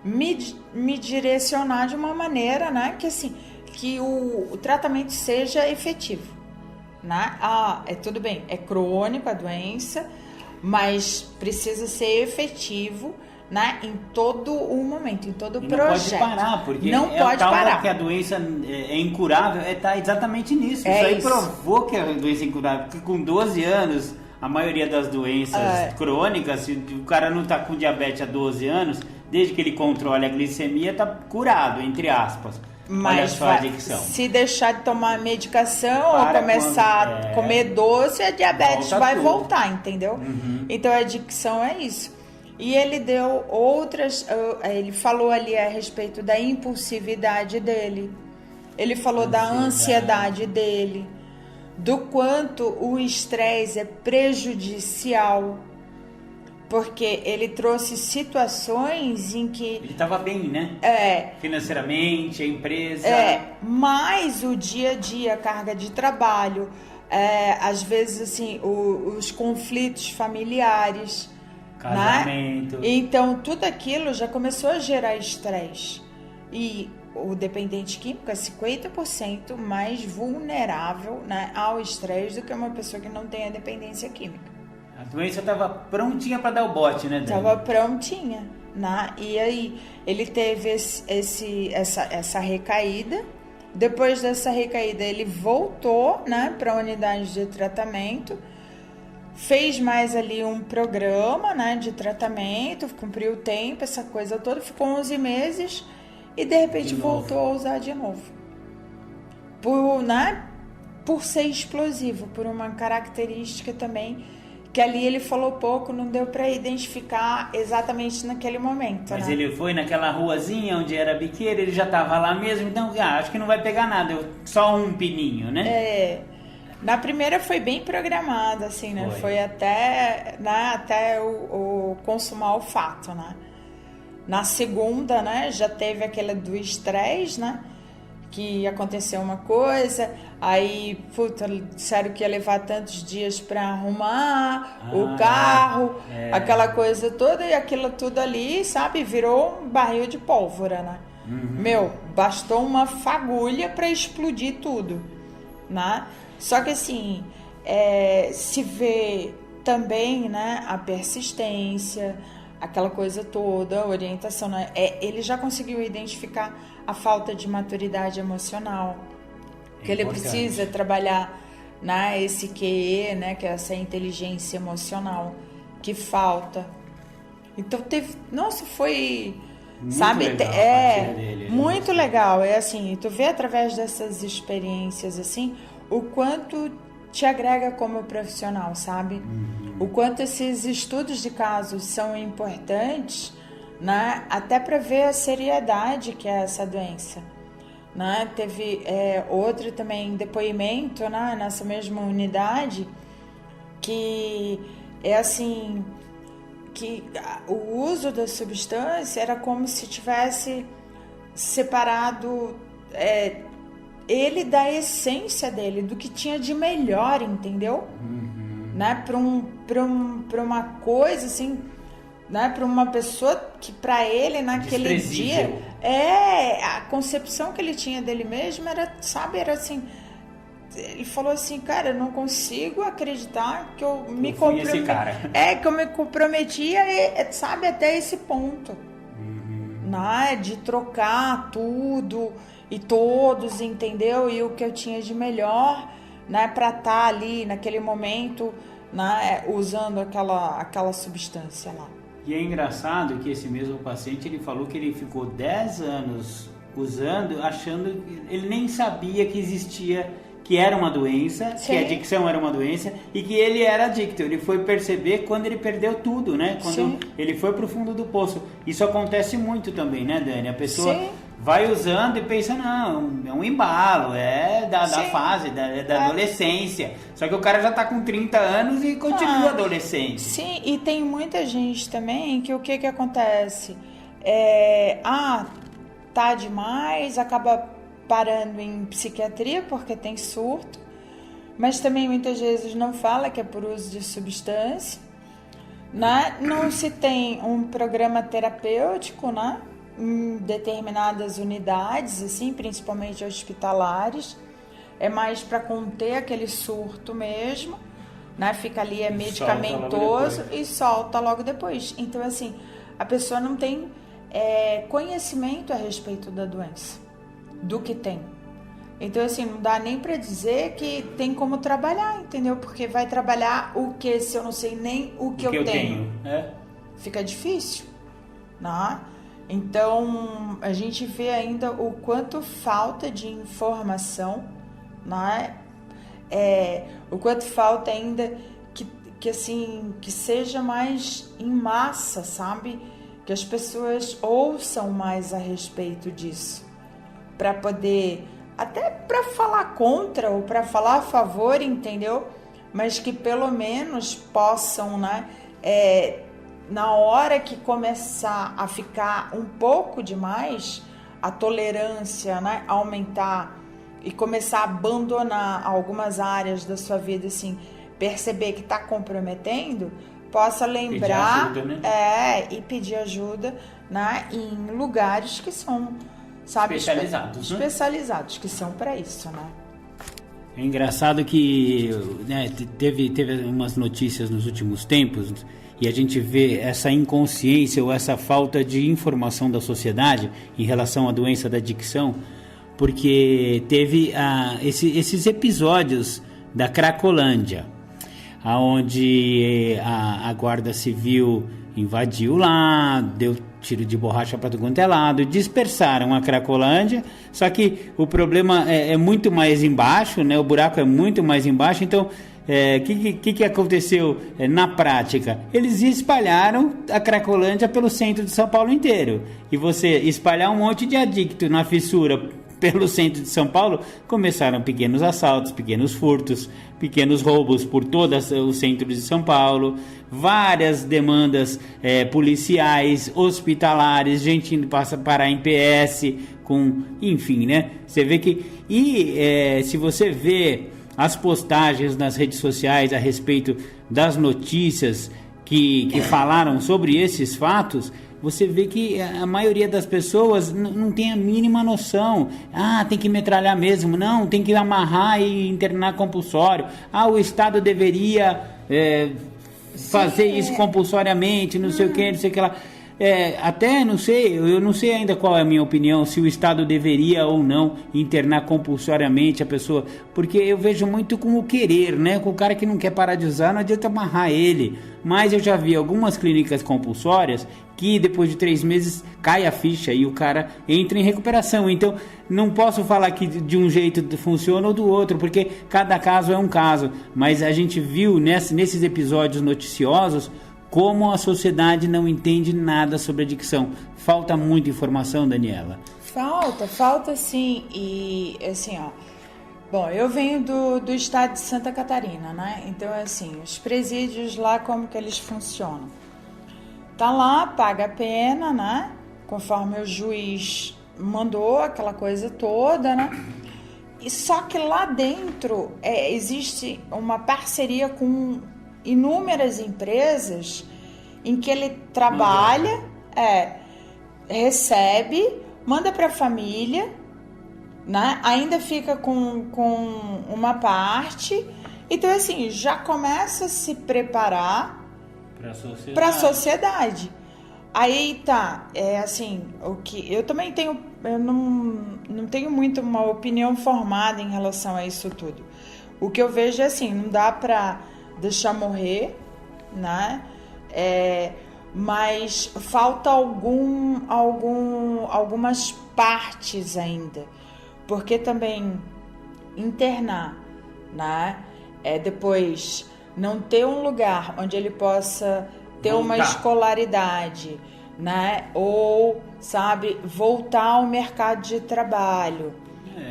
me direcionar de uma maneira, né? Que, assim, que o tratamento seja efetivo. Né? Tudo bem, é crônico a doença, mas precisa ser efetivo, né? Em todo o momento, em todo o projeto. Não pode parar, porque não pode parar. Que a doença é incurável, tá exatamente nisso. Isso aí provou que a doença é incurável, porque com 12 anos, a maioria das doenças crônicas, se o cara não tá com diabetes há 12 anos, desde que ele controle a glicemia, tá curado, entre aspas. Mas se deixar de tomar medicação ou começar a comer doce, a diabetes vai voltar, entendeu? Uhum. Então a adicção é isso. E ele deu ele falou ali a respeito da impulsividade dele, ele falou da ansiedade dele, do quanto o estresse é prejudicial, porque ele trouxe situações em que... Ele estava bem, né? Financeiramente, a empresa... mas o dia a dia, a carga de trabalho, às vezes, assim, os conflitos familiares... Casamento... Né? Então, tudo aquilo já começou a gerar estresse. E o dependente químico é 50% mais vulnerável, né, ao estresse do que uma pessoa que não tem a dependência química. A doença estava prontinha para dar o bote, né, Dani? Estava prontinha, né? E aí ele teve essa recaída. Depois dessa recaída ele voltou, né, para a unidade de tratamento, fez mais ali um programa, né, de tratamento, cumpriu o tempo, essa coisa toda, ficou 11 meses e de repente voltou a usar de novo. Por ser explosivo, por uma característica também que ali ele falou pouco, não deu para identificar exatamente naquele momento. Mas né? Ele foi naquela ruazinha onde era biqueira, ele já estava lá mesmo, então acho que não vai pegar nada, só um pininho, né? Na primeira foi bem programada, assim, né? Foi até o consumar o fato, né? Na segunda, né, já teve aquela do estresse, né? Que aconteceu uma coisa, aí, disseram que ia levar tantos dias para arrumar o carro, aquela coisa toda, e aquilo tudo ali, sabe, virou um barril de pólvora, né? Bastou uma fagulha para explodir tudo. né? Só que assim, se vê também, né, a persistência, aquela coisa toda, a orientação, né? Ele já conseguiu identificar a falta de maturidade emocional, que ele precisa trabalhar, né, esse QE, né, que é essa inteligência emocional que falta. Então foi muito sabe, legal a partilha dele, muito legal. É assim, tu vê através dessas experiências assim, o quanto te agrega como profissional, sabe? O quanto esses estudos de casos são importantes, né? Até para ver a seriedade que é essa doença, né? Teve outro também depoimento, né, nessa mesma unidade, que é assim, que o uso da substância era como se tivesse separado ele da essência dele, do que tinha de melhor, entendeu? Né? Para uma coisa assim, né? Para uma pessoa que para ele naquele dia a concepção que ele tinha dele mesmo era, sabe, era assim. Ele falou assim, cara, eu não consigo acreditar que eu me comprometi. Que eu me comprometia, sabe, até esse ponto. Né? De trocar tudo e todos, entendeu? E o que eu tinha de melhor, né, para estar ali naquele momento, né, usando aquela substância lá. E é engraçado que esse mesmo paciente, ele falou que ele ficou 10 anos usando, achando, ele nem sabia que existia, que era uma doença, Sim. que a adicção era uma doença e que ele era adicto. Ele foi perceber quando ele perdeu tudo, né? Quando Sim. ele foi pro fundo do poço. Isso acontece muito também, né, Dani? A pessoa Sim. vai usando e pensa, não, é um embalo, da Sim. fase, da adolescência. Só que o cara já tá com 30 anos e continua adolescente. Sim, e tem muita gente também que o que acontece? Tá demais, acaba parando em psiquiatria porque tem surto, mas também muitas vezes não fala que é por uso de substância, né? Não se tem um programa terapêutico, né? Em determinadas unidades, assim, principalmente hospitalares, é mais para conter aquele surto mesmo, né? Fica ali, medicamentoso e solta logo depois. Então, assim, a pessoa não tem conhecimento a respeito da doença, do que tem. Então, assim, não dá nem para dizer que tem como trabalhar, entendeu? Porque vai trabalhar o que se eu não sei nem o que eu tenho. Fica difícil, né? Então, a gente vê ainda o quanto falta de informação, né? O quanto falta ainda que assim, que seja mais em massa, sabe? Que as pessoas ouçam mais a respeito disso, para poder, até para falar contra ou para falar a favor, entendeu? Mas que pelo menos possam, né? Na hora que começar a ficar um pouco demais, a tolerância, né, aumentar e começar a abandonar algumas áreas da sua vida, assim, perceber que está comprometendo, possa lembrar pedir ajuda, né? E pedir ajuda, né, em lugares que são, sabe, especializados, que são para isso, né? É engraçado que, né, teve umas notícias nos últimos tempos e a gente vê essa inconsciência ou essa falta de informação da sociedade em relação à doença da adicção, porque teve esses episódios da Cracolândia, onde a Guarda Civil invadiu lá, deu tiro de borracha para todo quanto é lado, dispersaram a Cracolândia, só que o problema é muito mais embaixo, né? O buraco é muito mais embaixo, então que aconteceu na prática? Eles espalharam a Cracolândia pelo centro de São Paulo inteiro, e você espalhar um monte de adicto na fissura pelo centro de São Paulo, começaram pequenos assaltos, pequenos furtos, pequenos roubos por todo o centro de São Paulo, várias demandas policiais, hospitalares, gente indo parar em PS, enfim, né? Você vê que... se você vê as postagens nas redes sociais a respeito das notícias que falaram sobre esses fatos, você vê que a maioria das pessoas não tem a mínima noção. Tem que metralhar mesmo. Não, tem que amarrar e internar compulsório. O Estado deveria fazer isso compulsoriamente, não sei o que, não sei o que lá. Até não sei, eu não sei ainda qual é a minha opinião, se o Estado deveria ou não internar compulsoriamente a pessoa, porque eu vejo muito com o querer, né? Com o cara que não quer parar de usar, não adianta amarrar ele. Mas eu já vi algumas clínicas compulsórias que depois de 3 meses cai a ficha e o cara entra em recuperação. Então não posso falar que de um jeito funciona ou do outro, porque cada caso é um caso. Mas a gente viu nesses episódios noticiosos como a sociedade não entende nada sobre adicção. Falta muita informação, Daniela. Falta sim. E assim, bom, eu venho do estado de Santa Catarina, né? Então, assim, os presídios lá, como que eles funcionam? Tá lá, paga a pena, né? Conforme o juiz mandou, aquela coisa toda, né? E só que lá dentro existe uma parceria com inúmeras empresas em que ele trabalha, recebe, manda para a família, né? Ainda fica com uma parte. Então, assim, já começa a se preparar para a sociedade. Aí tá, assim, o que eu também tenho, eu não tenho muito uma opinião formada em relação a isso tudo. O que eu vejo é assim, não dá para deixar morrer, né? Mas falta algumas partes ainda, porque também internar, né? Depois não ter um lugar onde ele possa ter uma escolaridade, né? Ou, sabe, voltar ao mercado de trabalho.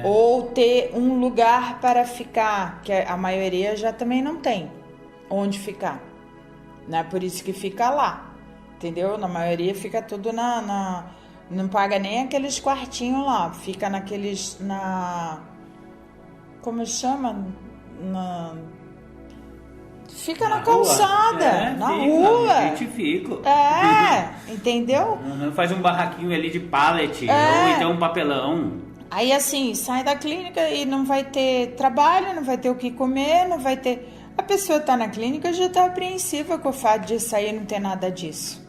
Ou ter um lugar para ficar, que a maioria já também não tem onde ficar, né? Por isso que fica lá, entendeu? Na maioria fica tudo não paga nem aqueles quartinhos lá, fica naqueles, como chama? Fica na calçada, na rua. Identifico. Entendeu? Faz um barraquinho ali de pallet, ou então um papelão. Aí assim, sai da clínica e não vai ter trabalho, não vai ter o que comer, não vai ter... A pessoa tá na clínica já tá apreensiva com o fato de sair e não ter nada disso.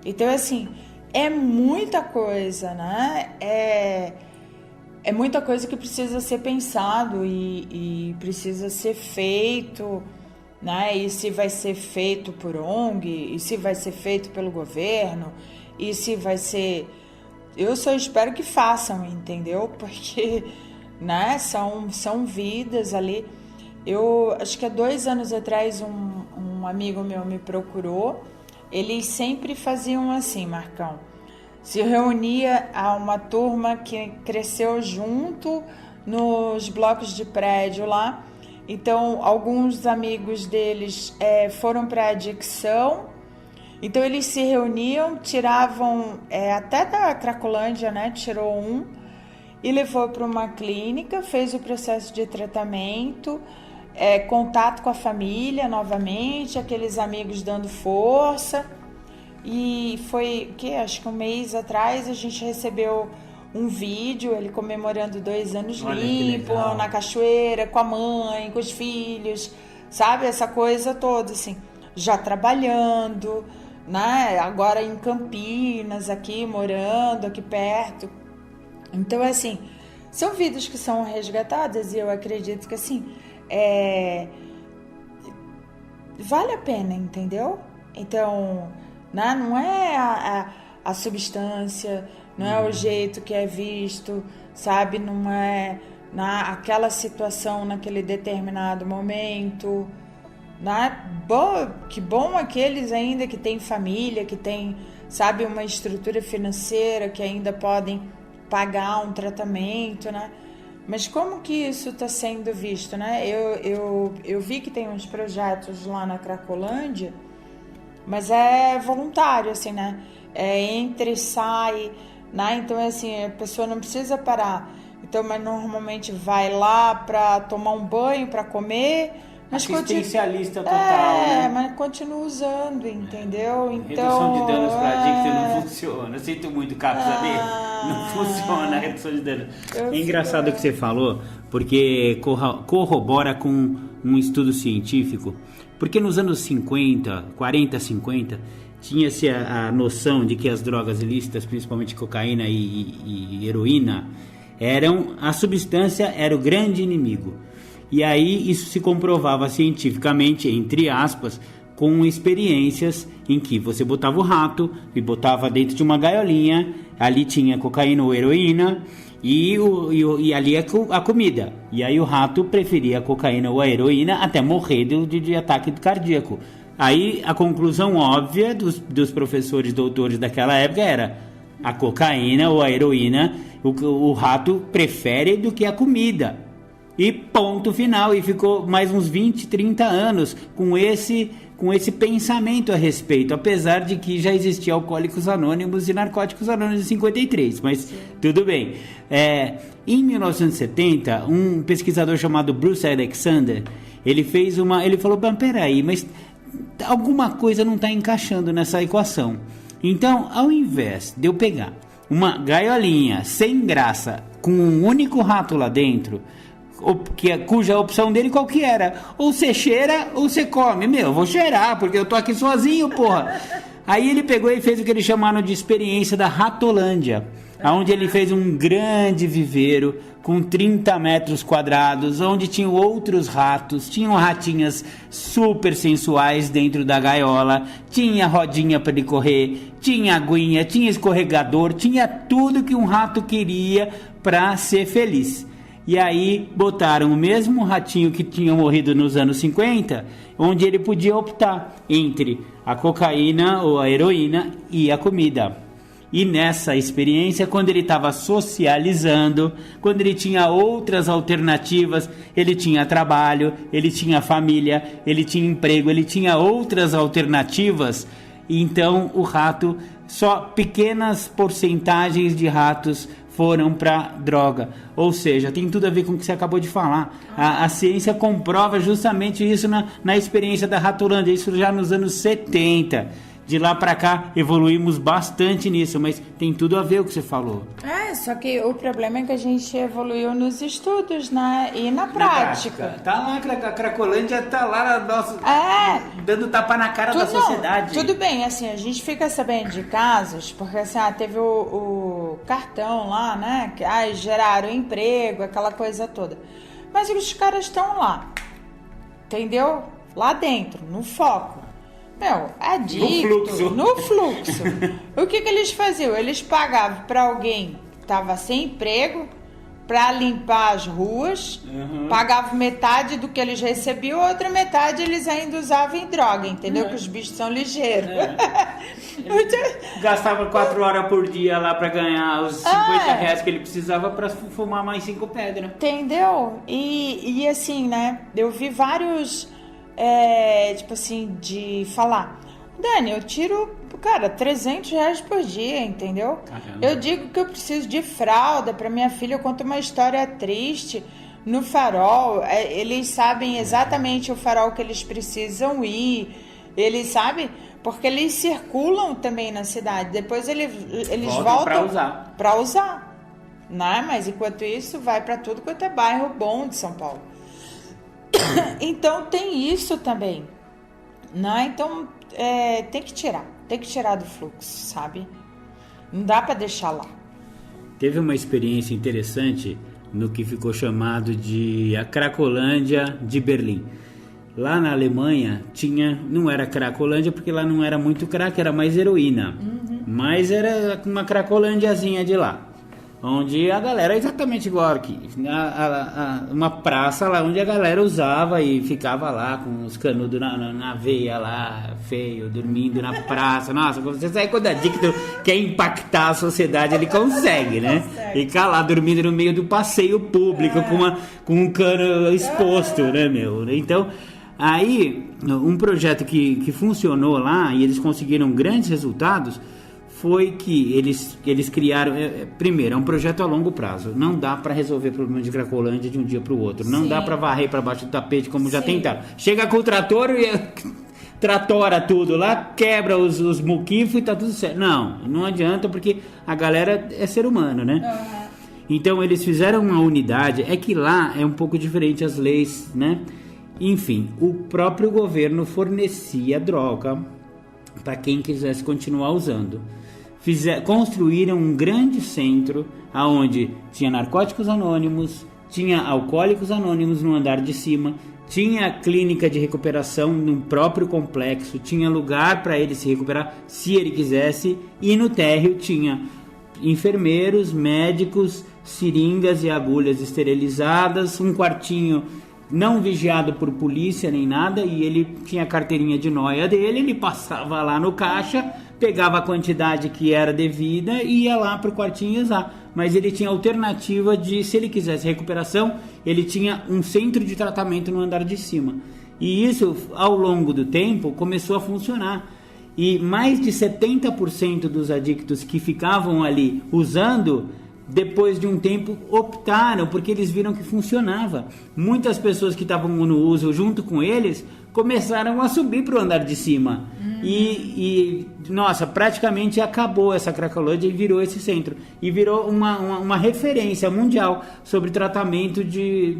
Então, assim, é muita coisa, né? É muita coisa que precisa ser pensado e precisa ser feito, né? E se vai ser feito por ONG, e se vai ser feito pelo governo, e se vai ser... Eu só espero que façam, entendeu? Porque, né, são vidas ali. Eu acho que há 2 anos atrás um amigo meu me procurou. Eles sempre faziam assim, Marcão. Se reunia a uma turma que cresceu junto nos blocos de prédio lá. Então, alguns amigos deles foram para a adicção. Então, eles se reuniam, tiravam, até da Cracolândia, né? Tirou um e levou para uma clínica, fez o processo de tratamento, contato com a família novamente, aqueles amigos dando força. E foi, acho que 1 mês atrás, a gente recebeu um vídeo, ele comemorando 2 anos limpo, na cachoeira, com a mãe, com os filhos, sabe? Essa coisa toda, assim, já trabalhando, né? Agora em Campinas, aqui, morando aqui perto. Então, assim, são vidas que são resgatadas e eu acredito que, assim, vale a pena, entendeu? Então, né? Não é a substância, não é o jeito que é visto, sabe? Não é aquela situação naquele determinado momento, né? Que bom aqueles ainda que têm família, que têm, sabe, uma estrutura financeira, que ainda podem pagar um tratamento, né? Mas como que isso está sendo visto, né? Eu vi que tem uns projetos lá na Cracolândia, mas é voluntário, assim, né? Entra e sai, né? Então, assim, a pessoa não precisa parar. Então, mas normalmente vai lá para tomar um banho, para comer, Mas assistencialista total, né? mas continua usando, entendeu? Então, redução de danos para adicto não funciona. Eu sinto muito, Capo, saber? Não funciona a redução de danos. É engraçado o que você falou, porque corrobora com um estudo científico. Porque nos anos 40, 50, tinha-se a noção de que as drogas ilícitas, principalmente cocaína e heroína, a substância era o grande inimigo. E aí isso se comprovava cientificamente, entre aspas, com experiências em que você botava o rato e botava dentro de uma gaiolinha, ali tinha cocaína ou heroína e ali é a comida. E aí o rato preferia a cocaína ou a heroína até morrer de ataque cardíaco. Aí a conclusão óbvia dos professores doutores daquela época era: a cocaína ou a heroína o rato prefere do que a comida. E ponto final. E ficou mais uns 20, 30 anos com esse pensamento a respeito, apesar de que já existia Alcoólicos Anônimos e Narcóticos Anônimos em 53, mas tudo bem. Em 1970, um pesquisador chamado Bruce Alexander, ele falou: peraí, mas alguma coisa não está encaixando nessa equação. Então, ao invés de eu pegar uma gaiolinha sem graça com um único rato lá dentro, cuja opção dele qual que era? Ou você cheira ou você come. Eu vou cheirar, porque eu tô aqui sozinho, porra. Aí ele pegou e fez o que eles chamaram de experiência da Ratolândia, onde ele fez um grande viveiro com 30 metros quadrados, onde tinham outros ratos, tinham ratinhas super sensuais dentro da gaiola, tinha rodinha para ele correr, tinha aguinha, tinha escorregador, tinha tudo que um rato queria para ser feliz. E aí botaram o mesmo ratinho que tinha morrido nos anos 50, onde ele podia optar entre a cocaína ou a heroína e a comida. E nessa experiência, quando ele estava socializando, quando ele tinha outras alternativas, ele tinha trabalho, ele tinha família, ele tinha emprego, ele tinha outras alternativas, então o rato, só pequenas porcentagens de ratos foram para droga. Ou seja, tem tudo a ver com o que você acabou de falar. A ciência comprova justamente isso na experiência da Ratolândia, isso já nos anos 70. De lá para cá evoluímos bastante nisso, mas tem tudo a ver o que você falou. Só que o problema é que a gente evoluiu nos estudos, né? E na prática. Tá lá, a Cracolândia tá lá dando tapa na cara da sociedade. Tudo bem, assim, a gente fica sabendo de casos, porque assim, teve o cartão lá, né? Que geraram emprego, aquela coisa toda. Mas os caras estão lá, entendeu? Lá dentro, no foco. Adicto, no fluxo. O que eles faziam? Eles pagavam para alguém que estava sem emprego para limpar as ruas, pagavam metade do que eles recebiam, outra metade eles ainda usavam em droga, entendeu? Que os bichos são ligeiros. Gastava 4 horas por dia lá para ganhar os 50 reais que ele precisava para fumar mais 5 pedras. Entendeu? E assim, né? Eu vi vários... tipo assim, de falar: Dani, eu tiro, cara, 300 reais por dia, entendeu? Caramba. Eu digo que eu preciso de fralda para minha filha, eu conto uma história triste no Farol, eles sabem exatamente o farol que eles precisam ir, eles sabem, porque eles circulam também na cidade, depois eles voltam para usar, né? Mas enquanto isso vai para tudo quanto é bairro bom de São Paulo. Então tem isso também, né? Então tem que tirar do fluxo, sabe? Não dá para deixar lá. Teve uma experiência interessante no que ficou chamado de a Cracolândia de Berlim. Lá na Alemanha não era Cracolândia porque lá não era muito crack, era mais heroína, mas era uma Cracolândiazinha de lá, onde a galera é exatamente igual aqui, uma praça lá onde a galera usava e ficava lá com os canudos na veia lá, feio, dormindo na praça. Nossa, você sabe quando adicto quer impactar a sociedade, ele consegue, né? Ficar lá dormindo no meio do passeio público com um cano exposto, né, meu? Então, aí, um projeto que funcionou lá e eles conseguiram grandes resultados foi que eles criaram... primeiro, é um projeto a longo prazo. Não dá para resolver o problema de Cracolândia de um dia para o outro. Não Sim. dá para varrer para baixo do tapete, como já Sim. tentaram. Chega com o trator e tratora tudo lá, quebra os muquifos e tá tudo certo. Não adianta, porque a galera é ser humano, né? Uhum. Então eles fizeram uma unidade. É que lá é um pouco diferente as leis, né? Enfim, o próprio governo fornecia droga para quem quisesse continuar usando. Construíram um grande centro onde tinha narcóticos anônimos, tinha alcoólicos anônimos no andar de cima, tinha clínica de recuperação no próprio complexo, tinha lugar para ele se recuperar se ele quisesse, e no térreo tinha enfermeiros, médicos, seringas e agulhas esterilizadas, um quartinho não vigiado por polícia nem nada, e ele tinha a carteirinha de nóia dele, ele passava lá no caixa, pegava a quantidade que era devida e ia lá pro quartinho usar. Mas ele tinha alternativa de, se ele quisesse recuperação, ele tinha um centro de tratamento no andar de cima. E isso, ao longo do tempo, começou a funcionar. E mais de 70% dos adictos que ficavam ali usando, depois de um tempo optaram, porque eles viram que funcionava. Muitas pessoas que estavam no uso junto com eles começaram a subir para o andar de cima. E nossa, praticamente acabou essa Cracolândia e virou esse centro. E virou uma referência mundial sobre tratamento de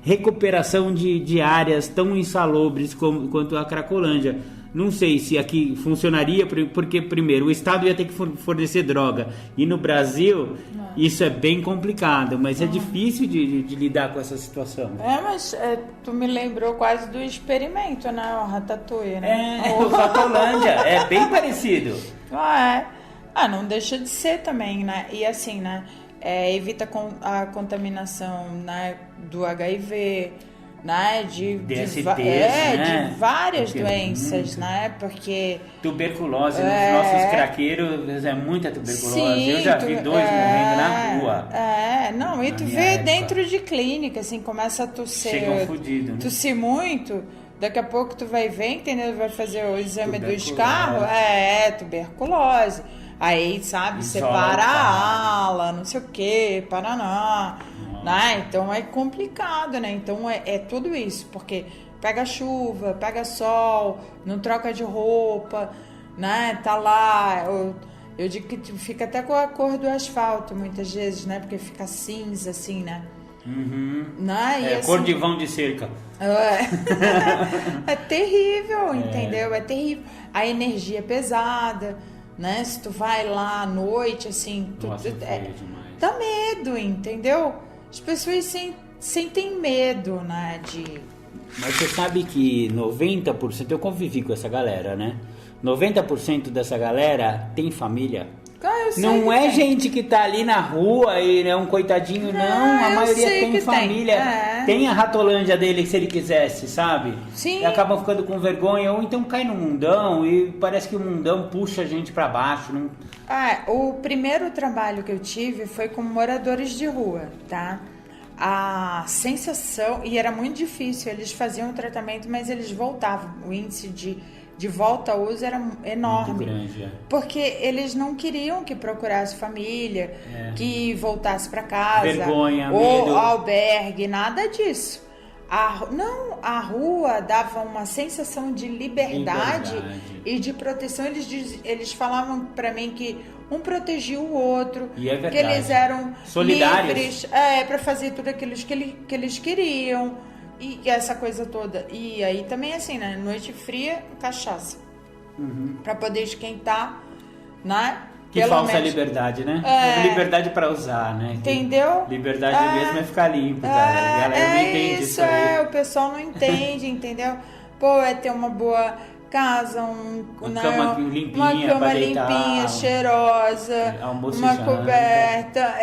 recuperação de áreas tão insalubres quanto a Cracolândia. Não sei se aqui funcionaria, porque primeiro o Estado ia ter que fornecer droga, e no Brasil isso é bem complicado, mas é difícil de lidar com essa situação. Mas tu me lembrou quase do experimento, né? O Ratatouille, né? O Cracolândia é bem parecido. Não deixa de ser também, né? E assim, né? Evita a contaminação, né? Do HIV, né? DSTs, de várias doenças, né? Porque tuberculose nos nossos craqueiros é muita tuberculose. Sim, eu já vi 2 morrendo na rua. E tu vê dentro de clínica, assim, começa a tossir. Chegam fudido, né? Tossir muito, daqui a pouco tu vai ver, entendeu? Vai fazer o exame do Tuberculose. escarro, tuberculose. Aí, sabe, separa a ala, não sei o que, paraná. Né? Então é complicado, né? Então é tudo isso, porque pega chuva, pega sol, não troca de roupa, né? Tá lá, eu digo que fica até com a cor do asfalto muitas vezes, né? Porque fica cinza assim, né? Né? E assim, cor de vão de cerca. É terrível, entendeu? É terrível. A energia é pesada, né? Se tu vai lá à noite, assim, dá medo, entendeu? As pessoas sentem medo, né, Mas você sabe que 90%, eu convivi com essa galera, né? 90% dessa galera tem família. Eu sei Não que é tem. gente que tá ali na rua e é um coitadinho, não. A eu maioria sei tem que família. Tem a ratolândia dele se ele quisesse, sabe? Sim. E acabam ficando com vergonha, ou então cai no mundão e parece que o mundão puxa a gente pra baixo. Não... O primeiro trabalho que eu tive foi com moradores de rua, tá? A sensação, e era muito difícil, eles faziam o tratamento, mas eles voltavam. O índice de volta ao uso era enorme. Muito grande, Porque eles não queriam que procurasse família, que voltasse para casa, vergonha, ou medo. albergue, nada disso. A rua dava uma sensação de liberdade e de proteção. Eles falavam para mim que um protegia o outro, E é verdade. que eles eram Solidários. livres para fazer tudo aquilo que eles queriam, e essa coisa toda. E aí também assim, né? Noite fria, cachaça, para poder esquentar, né? Que Pelo falsa menos. liberdade, né? Liberdade pra usar, né? Entendeu? Liberdade mesmo é ficar limpo, cara. A galera não entende isso aí. O pessoal não entende, entendeu? Pô, é ter uma boa casa, Uma cama limpinha uma cama pra deitar, limpinha, cheirosa, almoço e uma janta. coberta,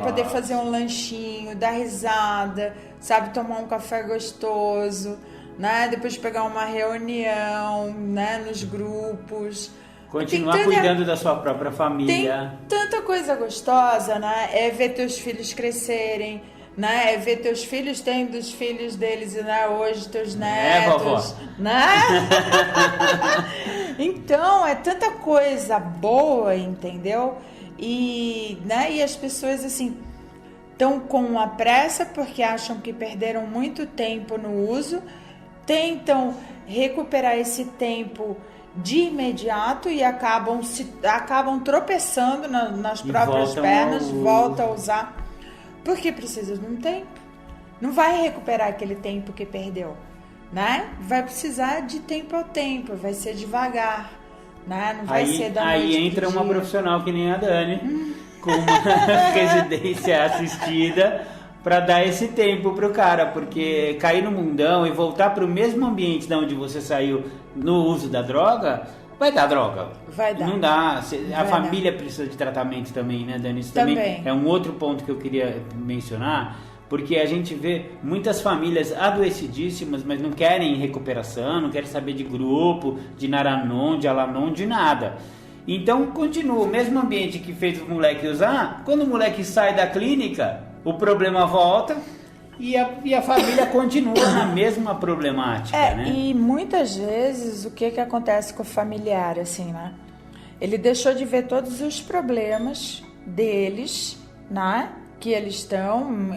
poder Nossa. fazer um lanchinho, dar risada, sabe, tomar um café gostoso, né? Depois pegar uma reunião, né, nos grupos. Continuar Tem tanta- cuidando da sua própria Tem família. tanta coisa gostosa, né? É ver teus filhos crescerem, né? É ver teus filhos tendo os filhos deles, né? Hoje teus netos, vovó? né? Então, é tanta coisa boa, entendeu? E, né, e as pessoas, assim, estão com a pressa porque acham que perderam muito tempo no uso, tentam recuperar esse tempo de imediato e acabam tropeçando nas próprias pernas, voltam a usar, porque precisa de um tempo. Não vai recuperar aquele tempo que perdeu, né? Vai precisar de tempo ao tempo, vai ser devagar, né? Não vai ser da noite Aí entra pro uma dia. profissional que nem a Dani, com uma residência assistida, para dar esse tempo pro cara, porque cair no mundão e voltar pro mesmo ambiente de onde você saiu no uso da droga, vai dar droga. Vai dar. Não dá. A Vai família precisa de tratamento também, né, Dani? Isso Também. é um outro ponto que eu queria mencionar, porque a gente vê muitas famílias adoecidíssimas, mas não querem recuperação, não querem saber de grupo, de Naranon, de Alanon, de nada. Então continua o mesmo ambiente que fez o moleque usar. Quando o moleque sai da clínica, o problema volta e a família continua na mesma problemática, né? E muitas vezes o que acontece com o familiar, assim, né? Ele deixou de ver todos os problemas deles, né? Que eles estão,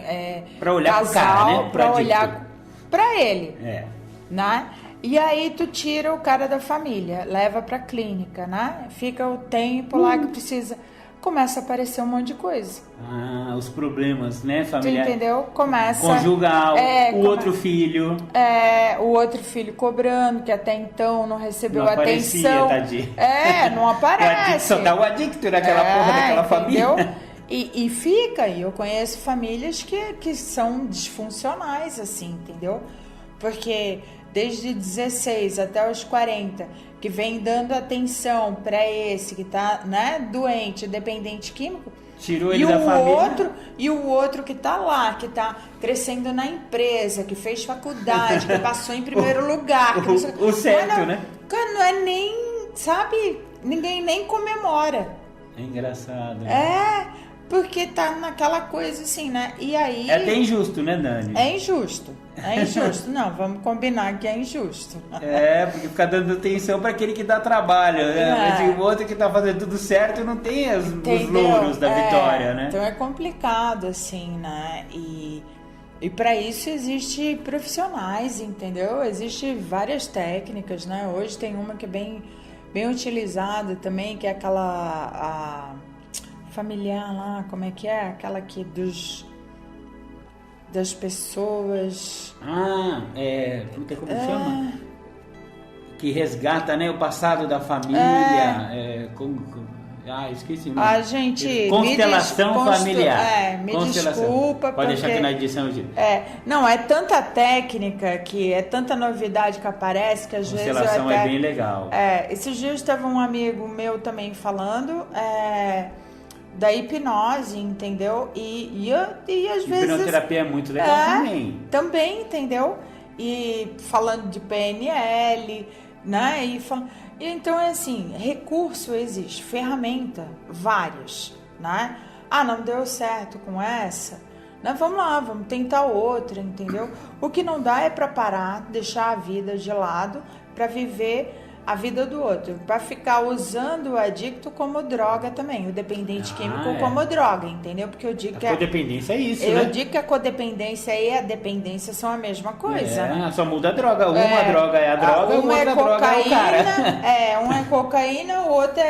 Pra olhar pro casal, cara, né? pra Pro olhar adicto. pra ele, É. né? E aí tu tira o cara da família, leva pra clínica, né? Fica o tempo lá que precisa. Começa a aparecer um monte de coisa. Ah, os problemas, né, Tu familiar? entendeu? Começa... Conjugal, o come- outro filho. o outro filho cobrando, que até então não recebeu Não aparecia, atenção. tadinho. Não O adicto, aparece. só dá o adicto naquela porra daquela entendeu? família. E fica, e eu conheço famílias que são disfuncionais, assim, entendeu? Porque desde 16 até os 40, que vem dando atenção para esse que tá, né, doente, dependente químico, Tirou ele da família. E o outro que tá lá, que tá crescendo na empresa, que fez faculdade, que passou em primeiro lugar. que não sei- O certo, Cara, né? Cara, não é nem, sabe, ninguém nem comemora. É engraçado. Né? Porque tá naquela coisa assim, né? E aí... É até injusto, né, Dani? É injusto. Não, vamos combinar que é injusto. Porque fica dando atenção para aquele que dá trabalho, né? Mas o outro que tá fazendo tudo certo não tem os louros da vitória, né? Então é complicado, assim, né? E para isso existe profissionais, entendeu? Existem várias técnicas, né? Hoje tem uma que é bem utilizada também, que é aquela... familiar lá, como é que é? Aquela que das pessoas... Como chama? Que resgata, né, o passado da família. Esqueci o nome. Gente... Constelação familiar. Me Constelação. desculpa. Pode deixar aqui na edição, Gil. Não, é tanta técnica, que é tanta novidade que aparece, que às vezes eu Constelação até... é bem legal. Esses dias teve um amigo meu também falando... da hipnose, entendeu? E às vezes... Hipnoterapia é muito legal também. Também, entendeu? E falando de PNL, né? E então é assim, recurso existe, ferramenta, várias, né? Não deu certo com essa, né? Vamos lá, vamos tentar outra, entendeu? O que não dá é para parar, deixar a vida de lado, para viver a vida do outro, para ficar usando o adicto como droga também, o dependente químico como droga, entendeu? Porque eu digo que a codependência é isso, eu né? digo que a codependência e a dependência são a mesma coisa, né? Só muda a droga. Uma droga é a droga, outra droga é o cara. Um é cocaína, o outro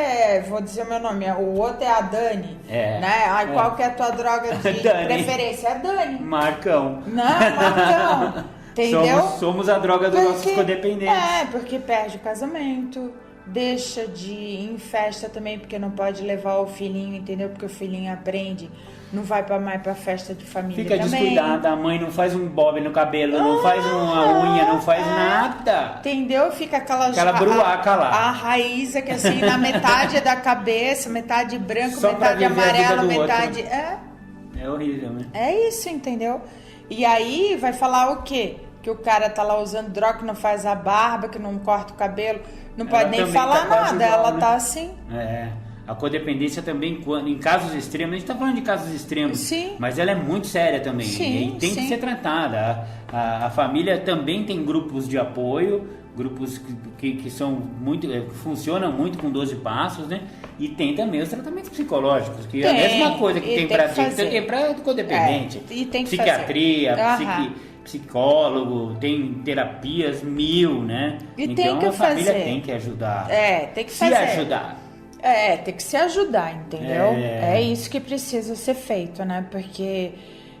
vou dizer o meu nome, o outro é a Dani, né? Qual que é a tua droga de preferência? É a Dani. Marcão. Não, Marcão. Entendeu? Somos a droga dos nossos codependentes. Porque perde o casamento, deixa de ir em festa também, porque não pode levar o filhinho, entendeu? Porque o filhinho aprende, não vai mais pra festa de família Fica também. descuidada, a mãe não faz um bob no cabelo, não faz uma unha, não faz nada. Entendeu? Fica aquela bruaca lá. A raiz que assim, na metade da cabeça, metade branco, Só metade amarelo, metade... Outro. É horrível, né? É isso, entendeu? E aí vai falar o quê? Que o cara tá lá usando droga, que não faz a barba, que não corta o cabelo, não pode nem falar nada, ela tá assim. A codependência também, em casos extremos, a gente tá falando de casos extremos, Sim. Mas ela é muito séria também, e tem que ser tratada. A família também tem grupos de apoio, grupos que são muito, funcionam muito com 12 passos, né? E tem também os tratamentos psicológicos, que é a mesma coisa que tem para adicto, tem para codependente. E tem que psiquiatria, psicólogo, tem terapias 1000, né? E então tem que a família fazer. tem que ajudar. Tem que fazer. Se ajudar. Tem que se ajudar, entendeu? É isso que precisa ser feito, né? Porque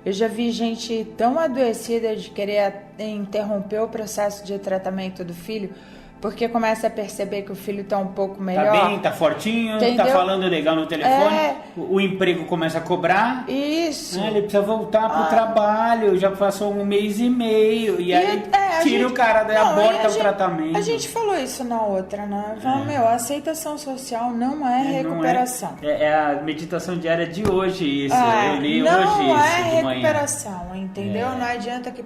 eu já vi gente tão adoecida de querer interromper o processo de tratamento do filho, porque começa a perceber que o filho tá um pouco melhor. Tá bem, tá fortinho, entendeu? tá falando legal no telefone, o emprego começa a cobrar. Isso. Ele precisa voltar pro trabalho, já passou 1 mês e meio, e aí tira o cara, daí aborta o tratamento. A gente falou isso na outra, né? A aceitação social não é recuperação. É a meditação diária de hoje, isso. Eu li hoje não isso é de manhã. recuperação, entendeu? Não adianta que,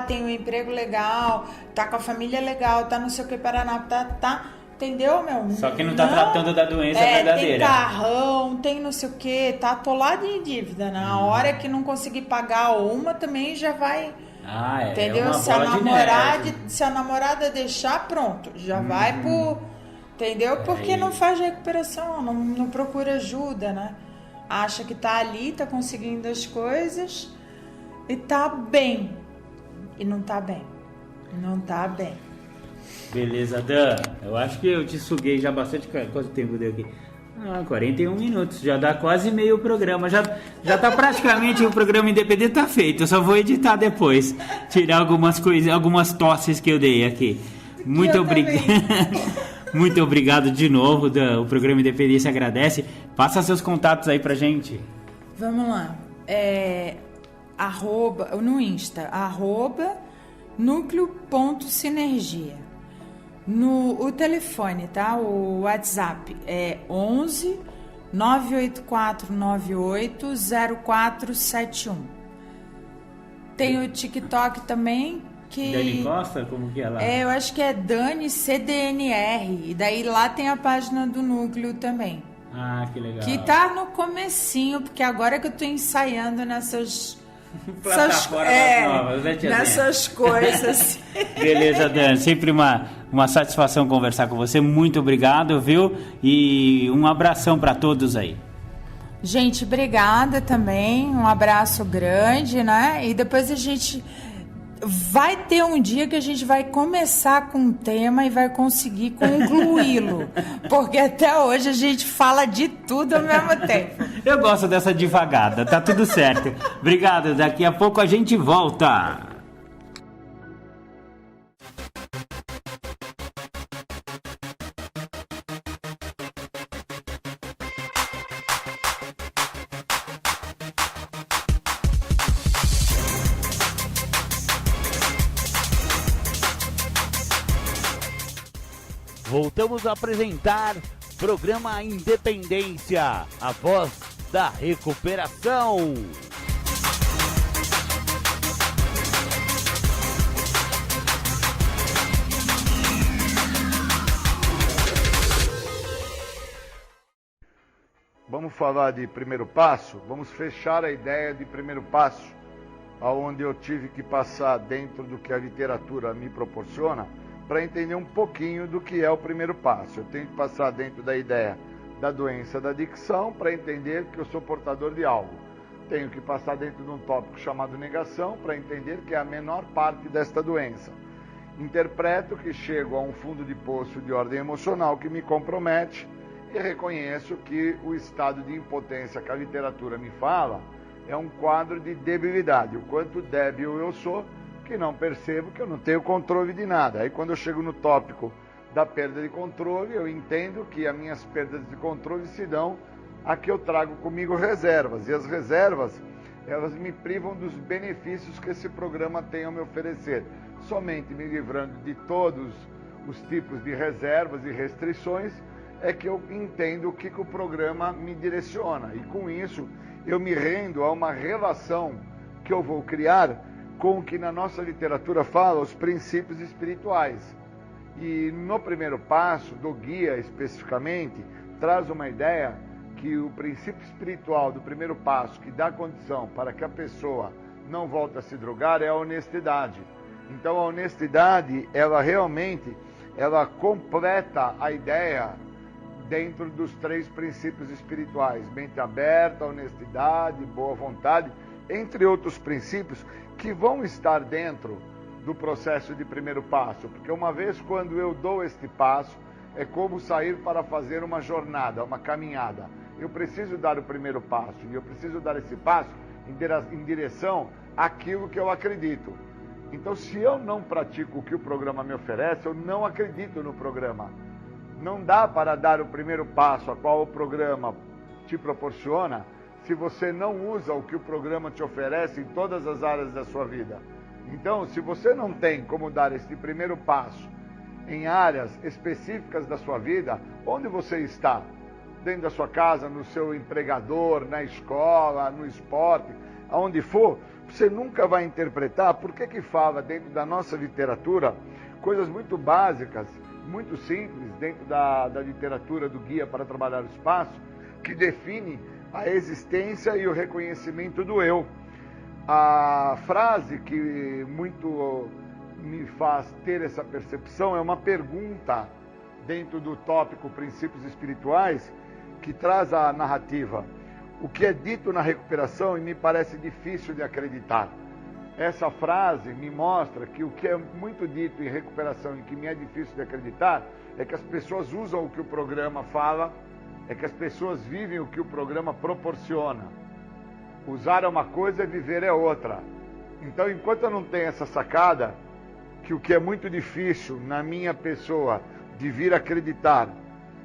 tem um emprego legal, tá com a família legal, tá não sei o que, Paraná, tá, entendeu, meu? Só que não tá tratando da doença verdadeira. Tem carrão, tem não sei o que, tá atolado em dívida. Na hora que não conseguir pagar uma, também já vai... entendeu? Uma se a namorada deixar, pronto, já vai pro... Entendeu? Porque não faz recuperação, não procura ajuda, né? Acha que tá ali, tá conseguindo as coisas e tá bem. E não tá bem. Não tá bem. Beleza, Dan. Eu acho que eu te suguei já bastante. Quanto tempo deu aqui? 41 minutos. Já dá quase meio programa. Já tá praticamente o programa independente tá feito. Eu só vou editar depois. Tirar algumas coisas, algumas tosses que eu dei aqui. Muito obrigado. Muito obrigado de novo, Dan. O programa Independência agradece. Passa seus contatos aí pra gente. Vamos lá. No Insta, @núcleo.sinergia. O telefone, tá? O WhatsApp é 11 98498 0471. Tem o TikTok também, que... Dani Costa? Como que é lá? Eu acho que é Dani CDNR. E daí lá tem a página do Núcleo também. Que legal. Que tá no comecinho, porque agora que eu tô ensaiando nessas... plataformas novas, né, tiazinha? Nessas coisas. Beleza, Dan. Sempre uma satisfação conversar com você. Muito obrigado, viu? E um abração para todos aí. Gente, obrigada também. Um abraço grande, né? E depois a gente vai ter um dia que a gente vai começar com um tema e vai conseguir concluí-lo. Porque até hoje a gente fala de tudo ao mesmo tempo. Eu gosto dessa devagada, tá tudo certo. Obrigado, daqui a pouco a gente volta. Voltamos a apresentar programa Independência, a voz da recuperação. Vamos falar de primeiro passo? Vamos fechar a ideia de primeiro passo, aonde eu tive que passar dentro do que a literatura me proporciona, para entender um pouquinho do que é o primeiro passo. Eu tenho que passar dentro da ideia da doença da adicção para entender que eu sou portador de algo. Tenho que passar dentro de um tópico chamado negação para entender que é a menor parte desta doença. Interpreto que chego a um fundo de poço de ordem emocional que me compromete e reconheço que o estado de impotência que a literatura me fala é um quadro de debilidade, o quanto débil eu sou, que não percebo que eu não tenho controle de nada. Aí quando eu chego no tópico da perda de controle, eu entendo que as minhas perdas de controle se dão a que eu trago comigo reservas. E as reservas, elas me privam dos benefícios que esse programa tem a me oferecer. Somente me livrando de todos os tipos de reservas e restrições é que eu entendo o que o programa me direciona. E com isso, eu me rendo a uma relação que eu vou criar com o que na nossa literatura fala os princípios espirituais. E no primeiro passo, do guia especificamente, traz uma ideia que o princípio espiritual do primeiro passo, que dá condição para que a pessoa não volte a se drogar, é a honestidade. Então a honestidade, ela realmente, ela completa a ideia dentro dos 3 princípios espirituais: mente aberta, honestidade, boa vontade, entre outros princípios que vão estar dentro do processo de primeiro passo. Porque uma vez quando eu dou este passo, é como sair para fazer uma jornada, uma caminhada. Eu preciso dar o primeiro passo, e eu preciso dar esse passo em direção àquilo que eu acredito. Então, se eu não pratico o que o programa me oferece, eu não acredito no programa. Não dá para dar o primeiro passo a qual o programa te proporciona se você não usa o que o programa te oferece em todas as áreas da sua vida. Então, se você não tem como dar esse primeiro passo em áreas específicas da sua vida, onde você está? Dentro da sua casa, no seu empregador, na escola, no esporte, aonde for, você nunca vai interpretar por que fala dentro da nossa literatura coisas muito básicas, muito simples, dentro da literatura do Guia para Trabalhar o Espaço, que define a existência e o reconhecimento do eu. A frase que muito me faz ter essa percepção é uma pergunta dentro do tópico Princípios Espirituais, que traz a narrativa: o que é dito na recuperação e me parece difícil de acreditar. Essa frase me mostra que o que é muito dito em recuperação e que me é difícil de acreditar é que as pessoas usam o que o programa fala, é que as pessoas vivem o que o programa proporciona. Usar é uma coisa e viver é outra. Então, enquanto eu não tenho essa sacada, que o que é muito difícil na minha pessoa de vir acreditar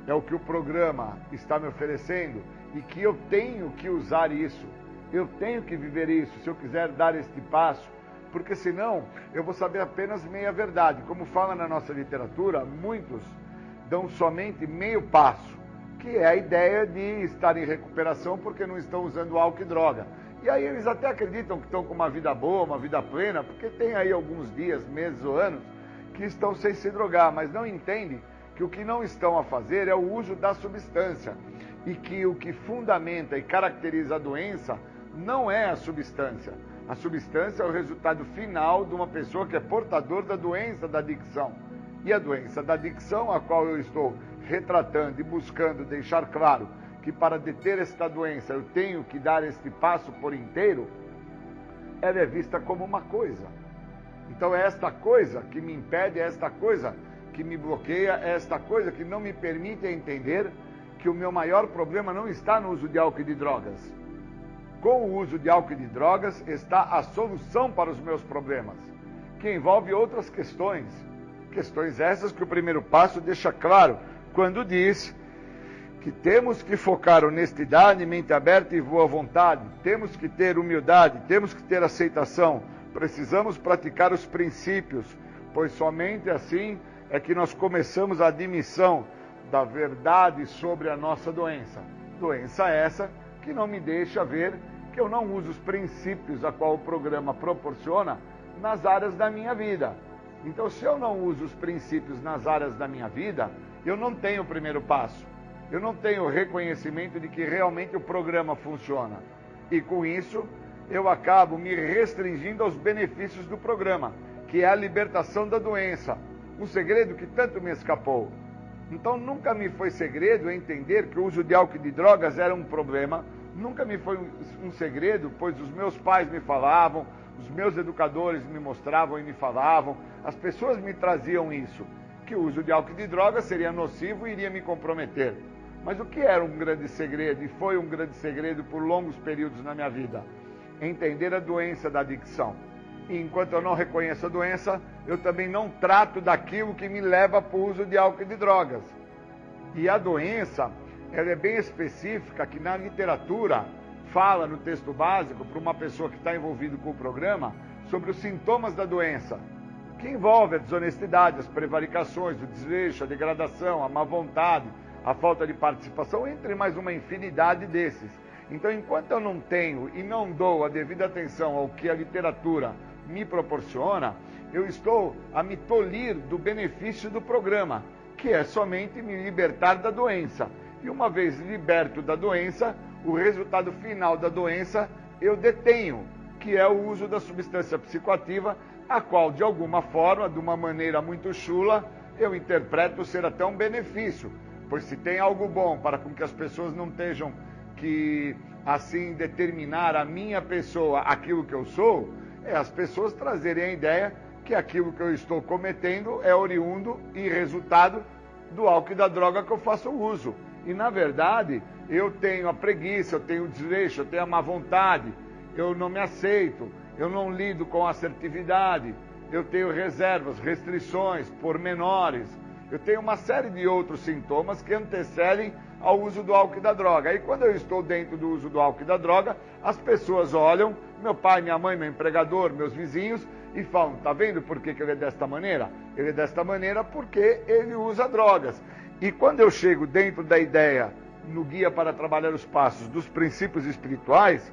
é o que o programa está me oferecendo, e que eu tenho que usar isso, eu tenho que viver isso, se eu quiser dar este passo, porque senão eu vou saber apenas meia verdade. Como fala na nossa literatura, muitos dão somente meio passo, que é a ideia de estar em recuperação porque não estão usando álcool e droga. E aí eles até acreditam que estão com uma vida boa, uma vida plena, porque tem aí alguns dias, meses ou anos que estão sem se drogar, mas não entendem que o que não estão a fazer é o uso da substância, e que o que fundamenta e caracteriza a doença não é a substância. A substância é o resultado final de uma pessoa que é portador da doença da adicção. E a doença da adicção, a qual eu estou retratando e buscando deixar claro que para deter esta doença eu tenho que dar este passo por inteiro, ela é vista como uma coisa. Então é esta coisa que me impede, é esta coisa que me bloqueia, é esta coisa que não me permite entender que o meu maior problema não está no uso de álcool e de drogas. Com o uso de álcool e de drogas está a solução para os meus problemas, que envolve outras questões. Questões essas que o primeiro passo deixa claro quando diz que temos que focar honestidade, mente aberta e boa vontade, temos que ter humildade, temos que ter aceitação, precisamos praticar os princípios, pois somente assim é que nós começamos a admissão da verdade sobre a nossa doença. Doença essa que não me deixa ver que eu não uso os princípios a qual o programa proporciona nas áreas da minha vida. Então, se eu não uso os princípios nas áreas da minha vida, eu não tenho o primeiro passo. Eu não tenho o reconhecimento de que realmente o programa funciona. E com isso, eu acabo me restringindo aos benefícios do programa, que é a libertação da doença. Um segredo que tanto me escapou. Então, nunca me foi segredo entender que o uso de álcool e de drogas era um problema. Nunca me foi um segredo, pois os meus pais me falavam, os meus educadores me mostravam e me falavam, as pessoas me traziam isso, que o uso de álcool e de drogas seria nocivo e iria me comprometer. Mas o que era um grande segredo, e foi um grande segredo por longos períodos na minha vida? Entender a doença da adicção. E enquanto eu não reconheço a doença, eu também não trato daquilo que me leva para o uso de álcool e de drogas. E a doença, ela é bem específica, que na literatura fala no texto básico para uma pessoa que está envolvida com o programa sobre os sintomas da doença, que envolve a desonestidade, as prevaricações, o desleixo, a degradação, a má vontade, a falta de participação, entre mais uma infinidade desses. Então, enquanto eu não tenho e não dou a devida atenção ao que a literatura me proporciona, eu estou a me tolir do benefício do programa, que é somente me libertar da doença. E uma vez liberto da doença, o resultado final da doença eu detenho, que é o uso da substância psicoativa a qual, de alguma forma, de uma maneira muito chula, eu interpreto ser até um benefício, pois se tem algo bom para com que as pessoas não estejam que, assim, determinar a minha pessoa aquilo que eu sou, é as pessoas trazerem a ideia que aquilo que eu estou cometendo é oriundo e resultado do álcool e da droga que eu faço uso. E, na verdade, eu tenho a preguiça, eu tenho o desleixo, eu tenho a má vontade, eu não me aceito, eu não lido com assertividade, eu tenho reservas, restrições, pormenores, eu tenho uma série de outros sintomas que antecedem ao uso do álcool e da droga. Aí, quando eu estou dentro do uso do álcool e da droga, as pessoas olham, meu pai, minha mãe, meu empregador, meus vizinhos, e falam, tá vendo por que ele é desta maneira? Ele é desta maneira porque ele usa drogas. E quando eu chego dentro da ideia, no Guia para Trabalhar os Passos, dos princípios espirituais,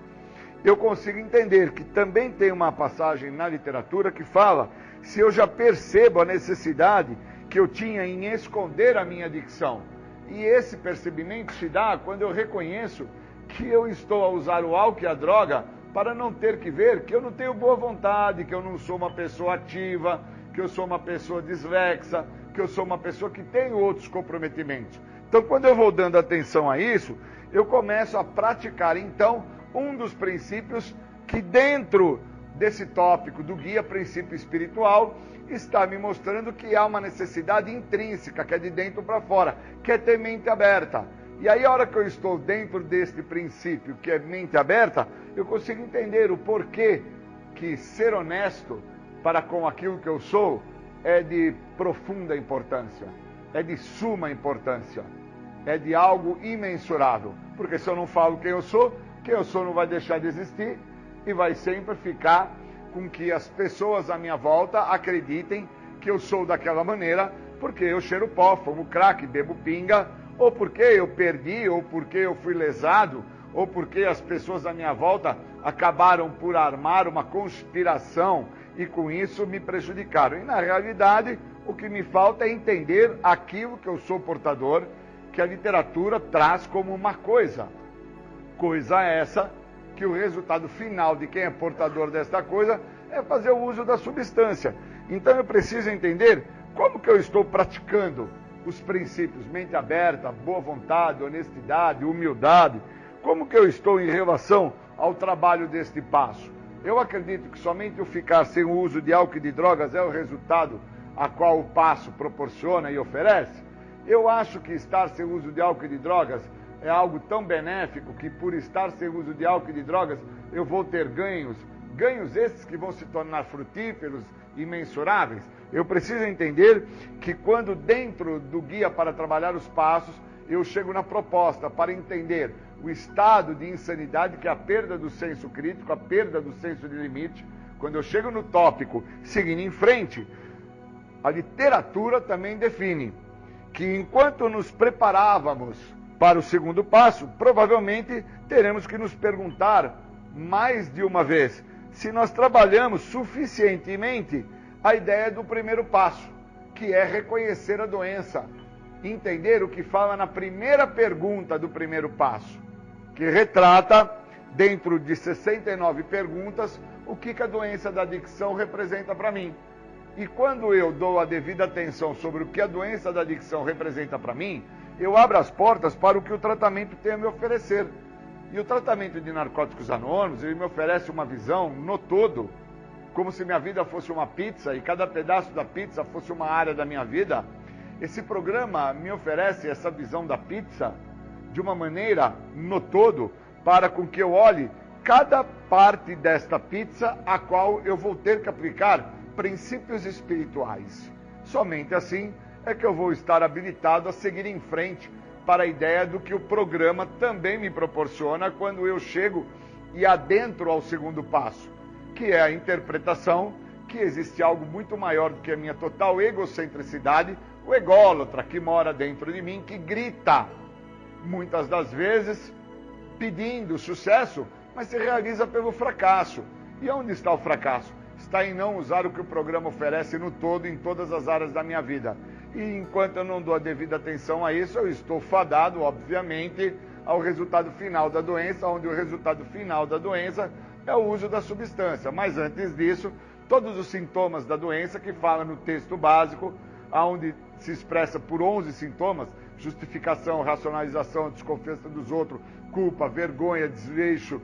eu consigo entender que também tem uma passagem na literatura que fala, se eu já percebo a necessidade que eu tinha em esconder a minha adicção. E esse percebimento se dá quando eu reconheço que eu estou a usar o álcool e a droga para não ter que ver que eu não tenho boa vontade, que eu não sou uma pessoa ativa, que eu sou uma pessoa dislexa, que eu sou uma pessoa que tem outros comprometimentos. Então, quando eu vou dando atenção a isso, eu começo a praticar, então, um dos princípios que dentro desse tópico do Guia Princípio Espiritual está me mostrando que há uma necessidade intrínseca, que é de dentro para fora, que é ter mente aberta. E aí, a hora que eu estou dentro deste princípio, que é mente aberta, eu consigo entender o porquê que ser honesto para com aquilo que eu sou é de profunda importância, é de suma importância, é de algo imensurável. Porque se eu não falo quem eu sou não vai deixar de existir e vai sempre ficar com que as pessoas à minha volta acreditem que eu sou daquela maneira, porque eu cheiro pó, fumo crack, bebo pinga, ou porque eu perdi, ou porque eu fui lesado, ou porque as pessoas à minha volta acabaram por armar uma conspiração e com isso me prejudicaram. E na realidade, o que me falta é entender aquilo que eu sou portador, que a literatura traz como uma coisa. Coisa essa que o resultado final de quem é portador desta coisa é fazer o uso da substância. Então eu preciso entender como que eu estou praticando os princípios, mente aberta, boa vontade, honestidade, humildade, como que eu estou em relação ao trabalho deste passo. Eu acredito que somente o ficar sem o uso de álcool e de drogas é o resultado a qual o passo proporciona e oferece. Eu acho que estar sem o uso de álcool e de drogas é algo tão benéfico que por estar sem o uso de álcool e de drogas eu vou ter ganhos esses que vão se tornar frutíferos e mensuráveis. Eu preciso entender que quando dentro do Guia para Trabalhar os Passos, eu chego na proposta para entender o estado de insanidade, que é a perda do senso crítico, a perda do senso de limite. Quando eu chego no tópico seguindo em frente, a literatura também define que enquanto nos preparávamos para o segundo passo, provavelmente teremos que nos perguntar mais de uma vez se nós trabalhamos suficientemente a ideia do primeiro passo, que é reconhecer a doença, entender o que fala na primeira pergunta do primeiro passo, que retrata, dentro de 69 perguntas, o que a doença da adicção representa para mim. E quando eu dou a devida atenção sobre o que a doença da adicção representa para mim, eu abro as portas para o que o tratamento tem a me oferecer. E o tratamento de narcóticos anônimos, ele me oferece uma visão no todo, como se minha vida fosse uma pizza e cada pedaço da pizza fosse uma área da minha vida. Esse programa me oferece essa visão da pizza de uma maneira no todo, para com que eu olhe cada parte desta pizza a qual eu vou ter que aplicar princípios espirituais. Somente assim é que eu vou estar habilitado a seguir em frente para a ideia do que o programa também me proporciona quando eu chego e adentro ao segundo passo, que é a interpretação que existe algo muito maior do que a minha total egocentricidade, o ególatra que mora dentro de mim, que grita, muitas das vezes, pedindo sucesso, mas se realiza pelo fracasso. E onde está o fracasso? Está em não usar o que o programa oferece no todo, em todas as áreas da minha vida. E enquanto eu não dou a devida atenção a isso, eu estou fadado, obviamente, ao resultado final da doença, onde o resultado final da doença é o uso da substância. Mas antes disso, todos os sintomas da doença que fala no texto básico, onde se expressa por 11 sintomas: justificação, racionalização, desconfiança dos outros, culpa, vergonha, desleixo,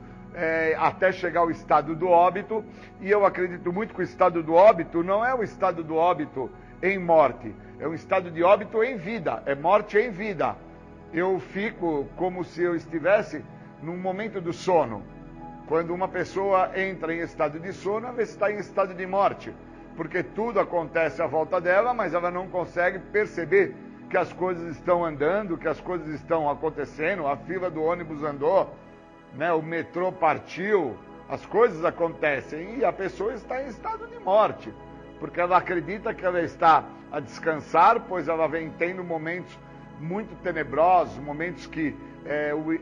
até chegar ao estado do óbito. E eu acredito muito que o estado do óbito não é o estado do óbito em morte, é um estado de óbito em vida, é morte em vida. Eu fico como se eu estivesse num momento do sono. Quando uma pessoa entra em estado de sono, ela está em estado de morte, porque tudo acontece à volta dela, mas ela não consegue perceber que as coisas estão andando, que as coisas estão acontecendo, a fila do ônibus andou, né, o metrô partiu, as coisas acontecem e a pessoa está em estado de morte, porque ela acredita que ela está a descansar, pois ela vem tendo momentos muito tenebrosos, momentos que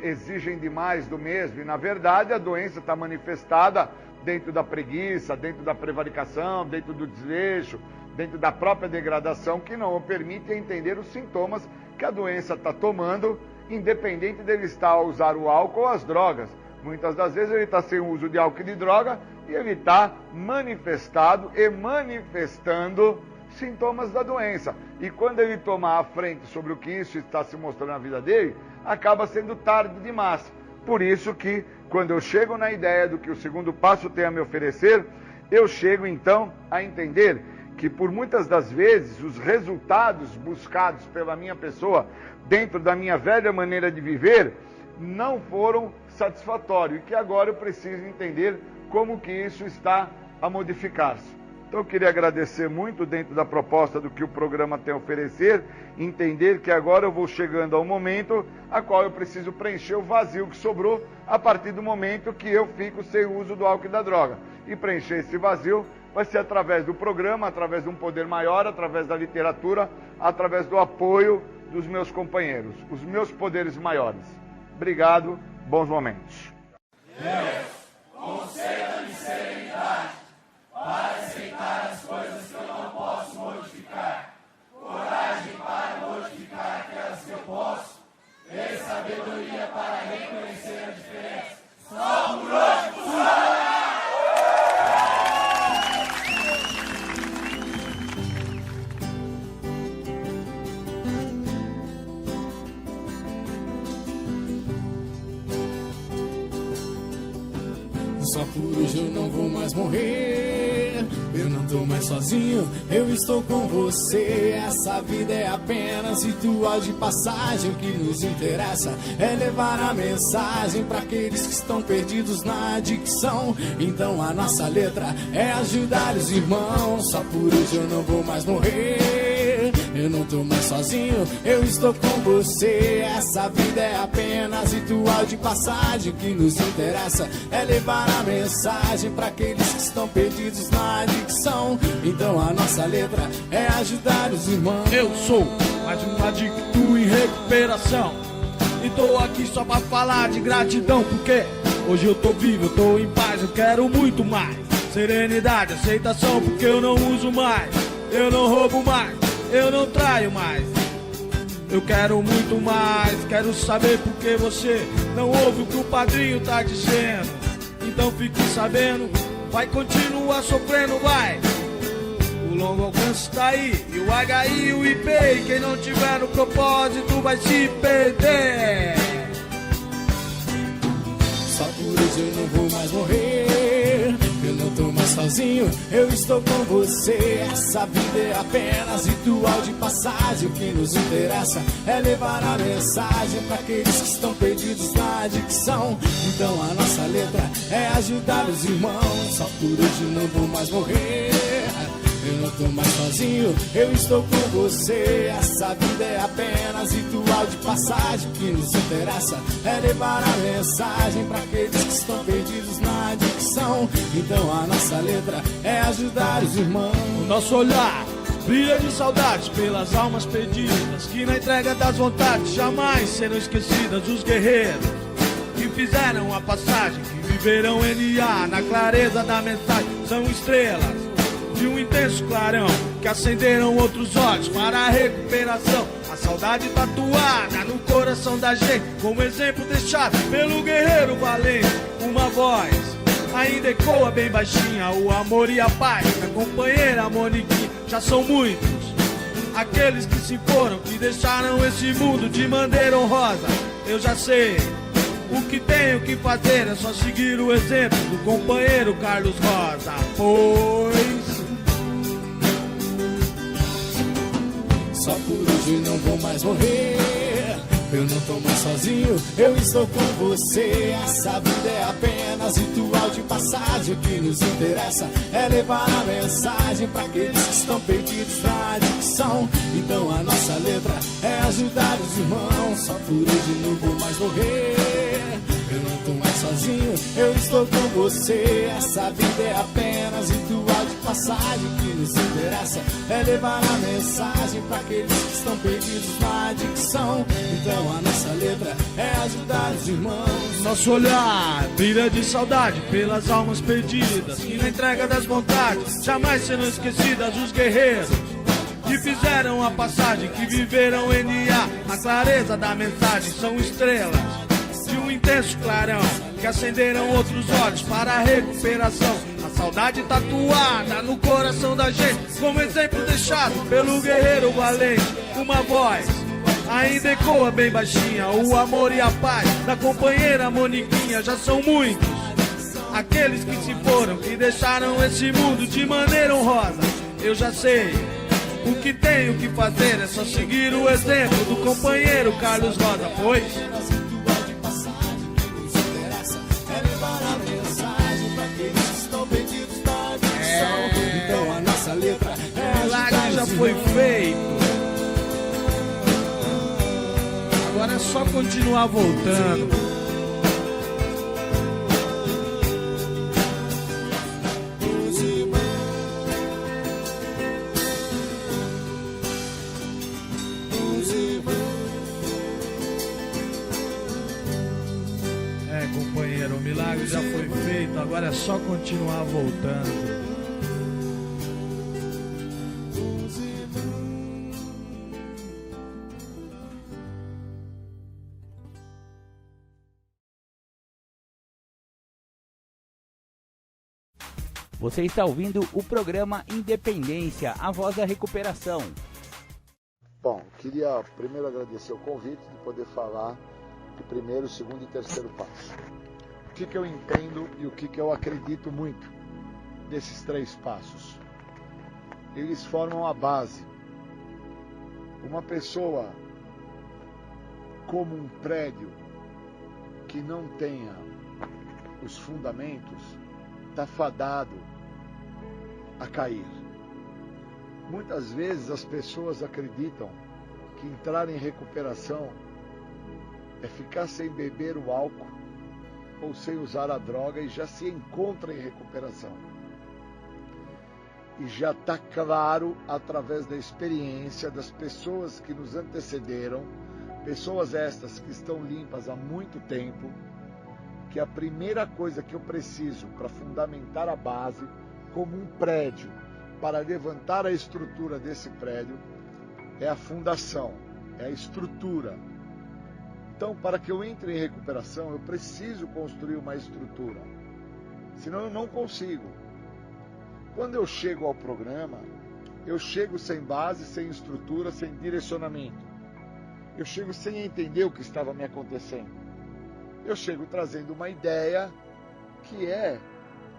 exigem demais do mesmo, e na verdade a doença está manifestada dentro da preguiça, dentro da prevaricação, dentro do desleixo, dentro da própria degradação, que não o permite entender os sintomas que a doença está tomando, independente dele estar a usar o álcool ou as drogas. Muitas das vezes ele está sem o uso de álcool e de droga e ele está manifestado e manifestando sintomas da doença. E quando ele tomar a frente sobre o que isso está se mostrando na vida dele, acaba sendo tarde demais. Por isso que, quando eu chego na ideia do que o segundo passo tem a me oferecer, eu chego então a entender que por muitas das vezes os resultados buscados pela minha pessoa dentro da minha velha maneira de viver não foram satisfatórios e que agora eu preciso entender como que isso está a modificar-se. Então eu queria agradecer muito dentro da proposta do que o programa tem a oferecer, entender que agora eu vou chegando ao momento a qual eu preciso preencher o vazio que sobrou a partir do momento que eu fico sem o uso do álcool e da droga. E preencher esse vazio vai ser através do programa, através de um poder maior, através da literatura, através do apoio dos meus companheiros, os meus poderes maiores. Obrigado, bons momentos. Deus, conceda-me serenidade para aceitar as coisas que eu não posso modificar, coragem para modificar aquelas que eu posso, e sabedoria para reconhecer a diferença. Só por hoje, funciona! Só por hoje eu não vou mais morrer. Eu não tô mais sozinho, eu estou com você. Essa vida é apenas ritual de passagem. O que nos interessa é levar a mensagem para aqueles que estão perdidos na adicção. Então a nossa letra é ajudar os irmãos. Só por hoje eu não vou mais morrer. Eu não tô mais sozinho, eu estou com você. Essa vida é apenas ritual de passagem. O que nos interessa é levar a mensagem para aqueles que estão perdidos na adicção. Então a nossa letra é ajudar os irmãos. Eu sou mais um adicto em recuperação e tô aqui só pra falar de gratidão, porque hoje eu tô vivo, eu tô em paz, eu quero muito mais serenidade, aceitação, porque eu não uso mais, eu não roubo mais, eu não traio mais. Eu quero muito mais, quero saber por que você não ouve o que o padrinho tá dizendo. Então fique sabendo, vai continuar sofrendo, vai. O longo alcance tá aí, e o HI e o IP, e quem não tiver no propósito vai se perder. Só por hoje eu não vou mais morrer. Eu não tô mais sozinho, eu estou com você. Essa vida é apenas ritual de passagem. O que nos interessa é levar a mensagem para aqueles que estão perdidos na adicção. Então a nossa letra é ajudar os irmãos. Só por hoje eu não vou mais morrer. Eu não tô mais sozinho, eu estou com você. Essa vida é apenas ritual de passagem. O que nos interessa é levar a mensagem para aqueles que estão perdidos na adicção. Então a nossa letra é ajudar os irmãos. O nosso olhar brilha de saudades pelas almas perdidas, que na entrega das vontades jamais serão esquecidas. Os guerreiros que fizeram a passagem, que viverão NA na clareza da mensagem, são estrelas de um intenso clarão, que acenderam outros olhos para a recuperação. A saudade tatuada no coração da gente, como exemplo deixado pelo guerreiro valente. Uma voz ainda ecoa bem baixinha o amor e a paz da companheira Moniquinha. Já são muitos aqueles que se foram, que deixaram esse mundo de maneira honrosa. Eu já sei o que tenho que fazer, é só seguir o exemplo do companheiro Carlos Rosa. Pois só por hoje não vou mais morrer. Eu não tô mais sozinho, eu estou com você. Essa vida é apenas ritual de passagem. O que nos interessa é levar a mensagem pra aqueles que estão perdidos na adicção. Então a nossa letra é ajudar os irmãos. Só por hoje não vou mais morrer. Eu não tô mais sozinho, eu estou com você. Essa vida é apenas ritual de passagem. O que nos interessa é levar a mensagem pra aqueles que estão perdidos na adicção. Então a nossa letra é ajudar os irmãos. Nosso olhar brilha de saudade pelas almas perdidas, que na entrega das vontades jamais serão esquecidas. Os guerreiros que fizeram a passagem, que viveram N.A. A clareza da mensagem são estrelas de um intenso clarão, que acenderam outros olhos para a recuperação. A saudade tatuada no coração da gente, como exemplo deixado pelo guerreiro valente. Uma voz ainda ecoa bem baixinha o amor e a paz da companheira Moniquinha. Já são muitos aqueles que se foram, que deixaram esse mundo de maneira honrosa. Eu já sei o que tenho que fazer, é só seguir o exemplo do companheiro Carlos Rosa. Pois então a nossa letra é milagre já foi feito. Agora é só continuar voltando. É, companheiro, o milagre já foi feito. Agora é só continuar voltando. Você está ouvindo o programa Independência, a voz da recuperação. Bom, queria primeiro agradecer o convite de poder falar do primeiro, segundo e terceiro passo. O que eu entendo e o que eu acredito muito desses três passos. Eles formam a base. Uma pessoa como um prédio que não tenha os fundamentos está fadado a cair. Muitas vezes as pessoas acreditam que entrar em recuperação é ficar sem beber o álcool ou sem usar a droga e já se encontra em recuperação. E já está claro, através da experiência das pessoas que nos antecederam, pessoas estas que estão limpas há muito tempo, que a primeira coisa que eu preciso para fundamentar a base, como um prédio, para levantar a estrutura desse prédio, é a fundação, é a estrutura. Então, para que eu entre em recuperação, eu preciso construir uma estrutura, senão eu não consigo. Quando eu chego ao programa, eu chego sem base, sem estrutura, sem direcionamento. Eu chego sem entender o que estava me acontecendo. Eu chego trazendo uma ideia que é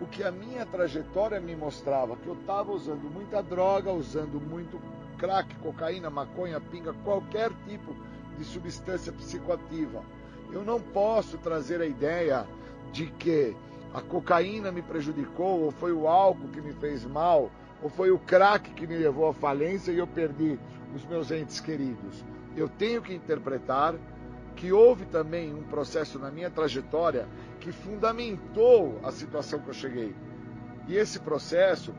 o que a minha trajetória me mostrava, que eu estava usando muita droga, usando muito crack, cocaína, maconha, pinga, qualquer tipo de substância psicoativa. Eu não posso trazer a ideia de que a cocaína me prejudicou, ou foi o álcool que me fez mal, ou foi o crack que me levou à falência e eu perdi os meus entes queridos. Eu tenho que interpretar que houve também um processo na minha trajetória que fundamentou a situação que eu cheguei. E esse processo,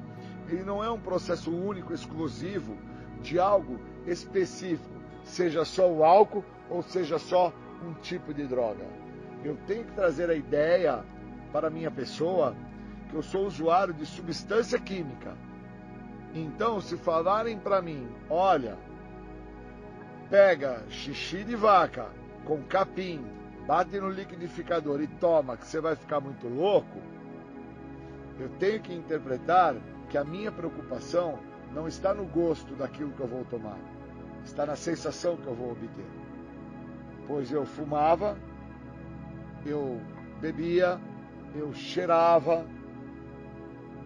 ele não é um processo único, exclusivo, de algo específico, seja só o álcool ou seja só um tipo de droga. Eu tenho que trazer a ideia para a minha pessoa que eu sou usuário de substância química. Então, se falarem para mim, olha, pega xixi de vaca com capim, bate no liquidificador e toma, que você vai ficar muito louco, Eu tenho que interpretar que a minha preocupação não está no gosto daquilo que eu vou tomar, está na sensação que eu vou obter. Pois eu fumava, eu bebia, eu cheirava,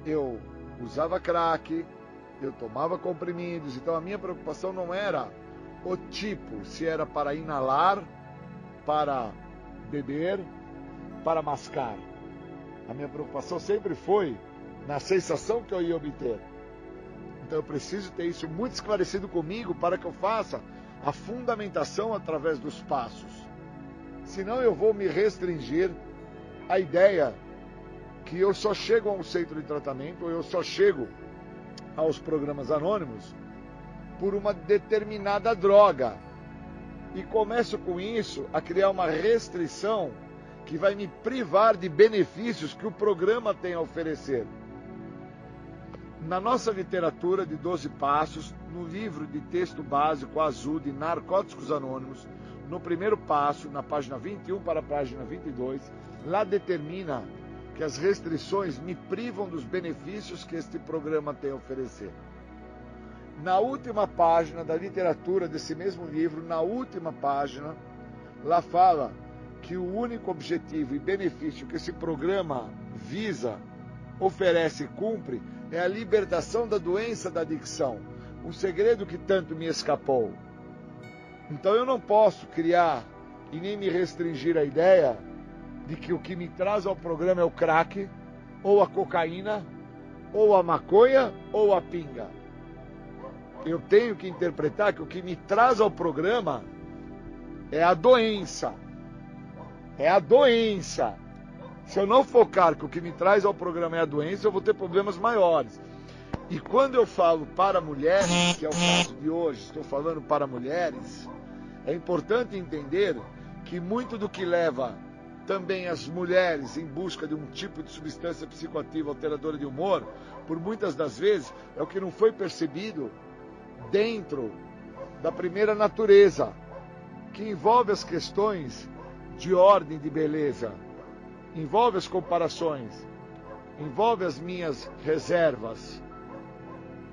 eu usava crack, eu tomava comprimidos. Então a minha preocupação não era o tipo, se era para inalar, para beber, para mascar. A minha preocupação sempre foi na sensação que eu ia obter. Então eu preciso ter isso muito esclarecido comigo para que eu faça a fundamentação através dos passos. Senão eu vou me restringir à ideia que eu só chego a um centro de tratamento, ou eu só chego aos programas anônimos por uma determinada droga. E começo com isso a criar uma restrição que vai me privar de benefícios que o programa tem a oferecer. Na nossa literatura de 12 passos, no livro de texto básico azul de Narcóticos Anônimos, no primeiro passo, na página 21 para a página 22, lá determina que as restrições me privam dos benefícios que este programa tem a oferecer. Na última página da literatura desse mesmo livro, na última página, lá fala que o único objetivo e benefício que esse programa visa, oferece e cumpre é a libertação da doença da adicção, um segredo que tanto me escapou. Então eu não posso criar e nem me restringir à ideia de que o que me traz ao programa é o crack, ou a cocaína, ou a maconha, ou a pinga. Eu tenho que interpretar que o que me traz ao programa é a doença. É a doença. Se eu não focar que o que me traz ao programa é a doença, eu vou ter problemas maiores. E quando eu falo para mulheres, que é o caso de hoje, estou falando para mulheres, é importante entender que muito do que leva também as mulheres em busca de um tipo de substância psicoativa alteradora de humor, por muitas das vezes, é o que não foi percebido dentro da primeira natureza, que envolve as questões de ordem de beleza, envolve as comparações, envolve as minhas reservas.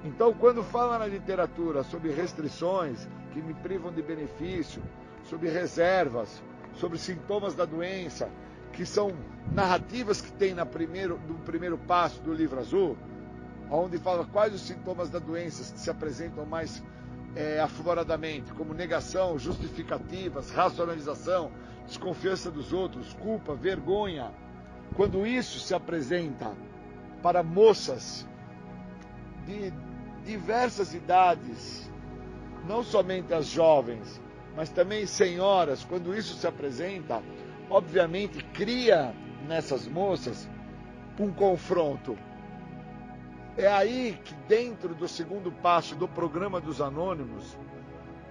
Então, quando fala na literatura sobre restrições que me privam de benefício, sobre reservas, sobre sintomas da doença, que são narrativas que tem no primeiro passo do livro azul, onde fala quais os sintomas da doença que se apresentam mais afloradamente, como negação, justificativas, racionalização, desconfiança dos outros, culpa, vergonha. Quando isso se apresenta para moças de diversas idades, não somente as jovens, mas também senhoras, quando isso se apresenta, obviamente cria nessas moças um confronto. É aí que dentro do segundo passo do programa dos Anônimos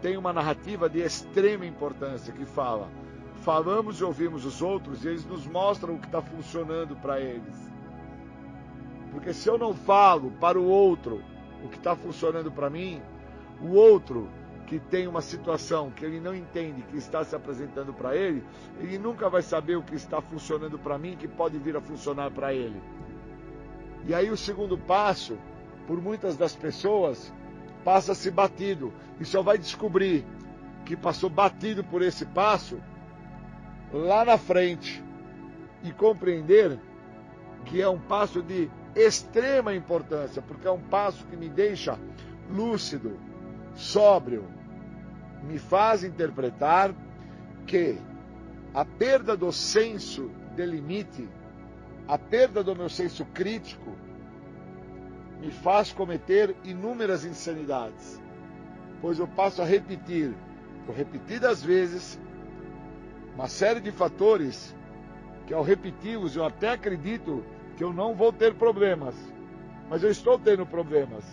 tem uma narrativa de extrema importância que fala: falamos e ouvimos os outros e eles nos mostram o que está funcionando para eles. Porque se eu não falo para o outro o que está funcionando para mim, o outro que tem uma situação que ele não entende que está se apresentando para ele, ele nunca vai saber o que está funcionando para mim que pode vir a funcionar para ele. E aí o segundo passo, por muitas das pessoas, passa-se batido. E só vai descobrir que passou batido por esse passo lá na frente. E compreender que é um passo de extrema importância, porque é um passo que me deixa lúcido, sóbrio, me faz interpretar que a perda do senso de limite, a perda do meu senso crítico, me faz cometer inúmeras insanidades, pois eu passo a repetir, por repetidas vezes, uma série de fatores que ao repeti-los eu até acredito que eu não vou ter problemas, mas eu estou tendo problemas,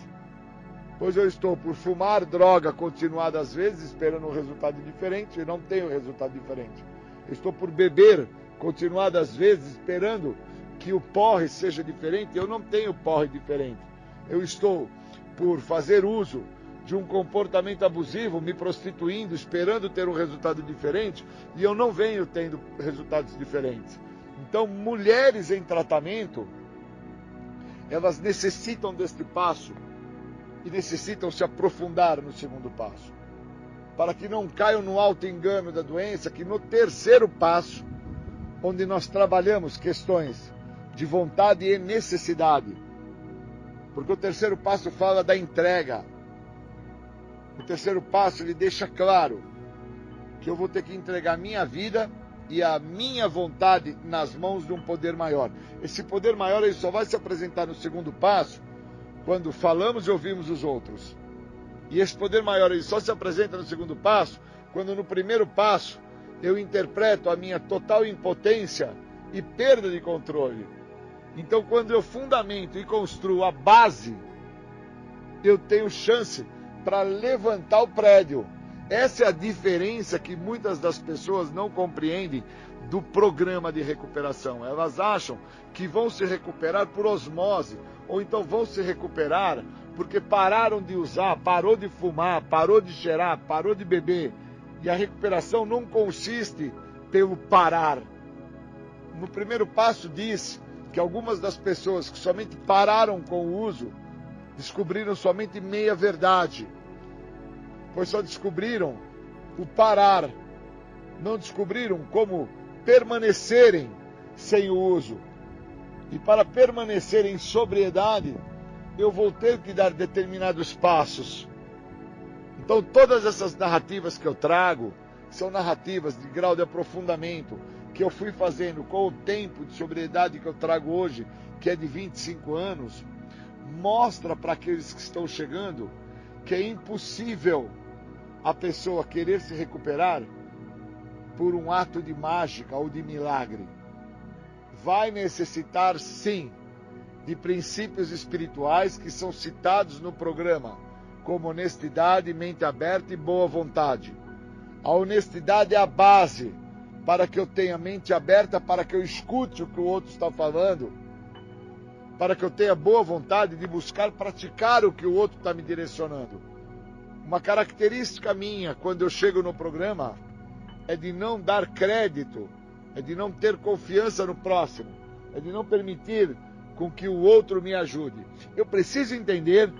pois eu estou por fumar droga continuadas vezes, esperando um resultado diferente, e não tenho resultado diferente. Eu estou por beber continuadas vezes, esperando que o porre seja diferente, eu não tenho porre diferente. Eu estou por fazer uso de um comportamento abusivo, me prostituindo, esperando ter um resultado diferente, e eu não venho tendo resultados diferentes. Então, mulheres em tratamento elas necessitam deste passo e necessitam se aprofundar no segundo passo, para que não caiam no auto-engano da doença, que no terceiro passo, onde nós trabalhamos questões de vontade e necessidade, porque o terceiro passo fala da entrega. O terceiro passo ele deixa claro que eu vou ter que entregar a minha vida e a minha vontade nas mãos de um poder maior. Esse poder maior ele só vai se apresentar no segundo passo quando falamos e ouvimos os outros. E esse poder maior ele só se apresenta no segundo passo quando no primeiro passo eu interpreto a minha total impotência e perda de controle. Então, quando eu fundamento e construo a base, eu tenho chance para levantar o prédio. Essa é a diferença que muitas das pessoas não compreendem do programa de recuperação. Elas acham que vão se recuperar por osmose, ou então vão se recuperar porque pararam de usar, parou de fumar, parou de cheirar, parou de beber. E a recuperação não consiste pelo parar. No primeiro passo diz que algumas das pessoas que somente pararam com o uso descobriram somente meia verdade, pois só descobriram o parar, não descobriram como permanecerem sem o uso. E para permanecer em sobriedade, eu vou ter que dar determinados passos. Então todas essas narrativas que eu trago são narrativas de grau de aprofundamento que eu fui fazendo com o tempo de sobriedade que eu trago hoje, que é de 25 anos, mostra para aqueles que estão chegando que é impossível a pessoa querer se recuperar por um ato de mágica ou de milagre. Vai necessitar, sim, de princípios espirituais que são citados no programa, como honestidade, mente aberta e boa vontade. A honestidade é a base para que eu tenha mente aberta, para que eu escute o que o outro está falando, para que eu tenha boa vontade de buscar praticar o que o outro está me direcionando. Uma característica minha, quando eu chego no programa, é de não dar crédito, é de não ter confiança no próximo, é de não permitir com que o outro me ajude. Eu preciso entender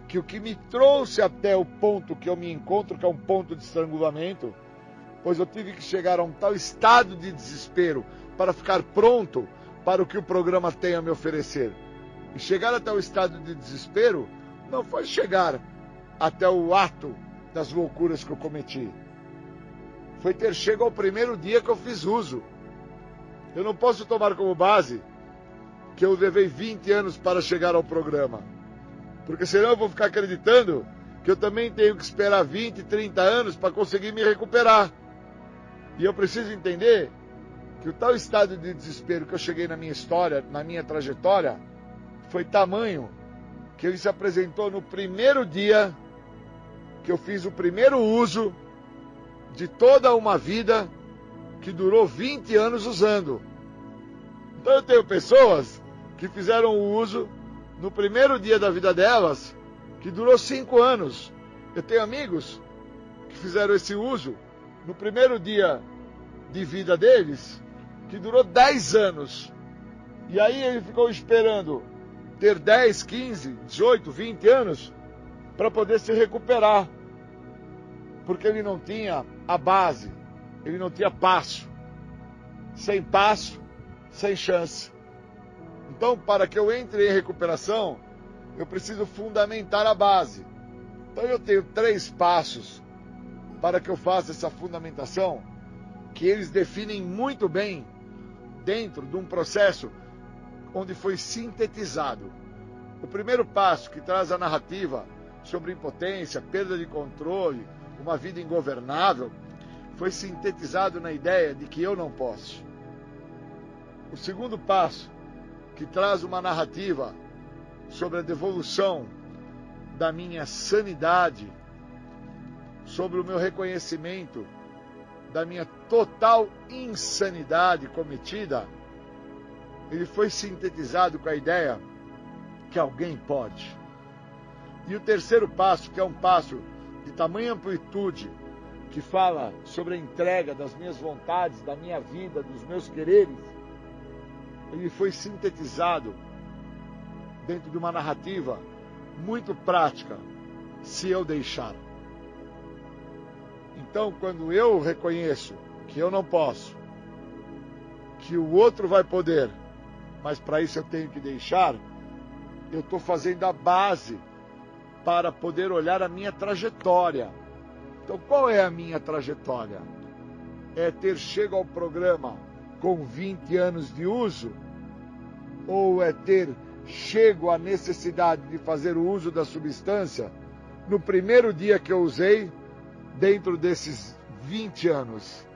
que o que me trouxe até o ponto que eu me encontro, que é um ponto de estrangulamento, pois eu tive que chegar a um tal estado de desespero para ficar pronto para o que o programa tem a me oferecer. E chegar até o estado de desespero não foi chegar até o ato das loucuras que eu cometi. Foi ter chego ao primeiro dia que eu fiz uso. Eu não posso tomar como base que eu levei 20 anos para chegar ao programa, porque senão eu vou ficar acreditando que eu também tenho que esperar 20, 30 anos para conseguir me recuperar. E eu preciso entender que o tal estado de desespero que eu cheguei na minha história, na minha trajetória, foi tamanho que ele se apresentou no primeiro dia que eu fiz o primeiro uso de toda uma vida que durou 20 anos usando. Então eu tenho pessoas que fizeram o uso no primeiro dia da vida delas, que durou 5 anos. Eu tenho amigos que fizeram esse uso no primeiro dia de vida deles, que durou 10 anos. E aí ele ficou esperando ter 10, 15, 18, 20 anos para poder se recuperar. Porque ele não tinha a base, ele não tinha passo. Sem passo, sem chance. Então, para que eu entre em recuperação, eu preciso fundamentar a base. Então eu tenho 3 passos para que eu faça essa fundamentação, que eles definem muito bem dentro de um processo onde foi sintetizado. O primeiro passo, que traz a narrativa sobre impotência, perda de controle, uma vida ingovernável, foi sintetizado na ideia de que eu não posso. O segundo passo, que traz uma narrativa sobre a devolução da minha sanidade, sobre o meu reconhecimento da minha total insanidade cometida, ele foi sintetizado com a ideia que alguém pode. E o terceiro passo, que é um passo de tamanha amplitude, que fala sobre a entrega das minhas vontades, da minha vida, dos meus quereres, ele foi sintetizado dentro de uma narrativa muito prática, se eu deixar. Então, quando eu reconheço que eu não posso, que o outro vai poder, mas para isso eu tenho que deixar, eu estou fazendo a base para poder olhar a minha trajetória. Então, qual é a minha trajetória? É ter chego ao programa com 20 anos de uso? Ou é ter chego à necessidade de fazer o uso da substância no primeiro dia que eu usei, dentro desses 20 anos?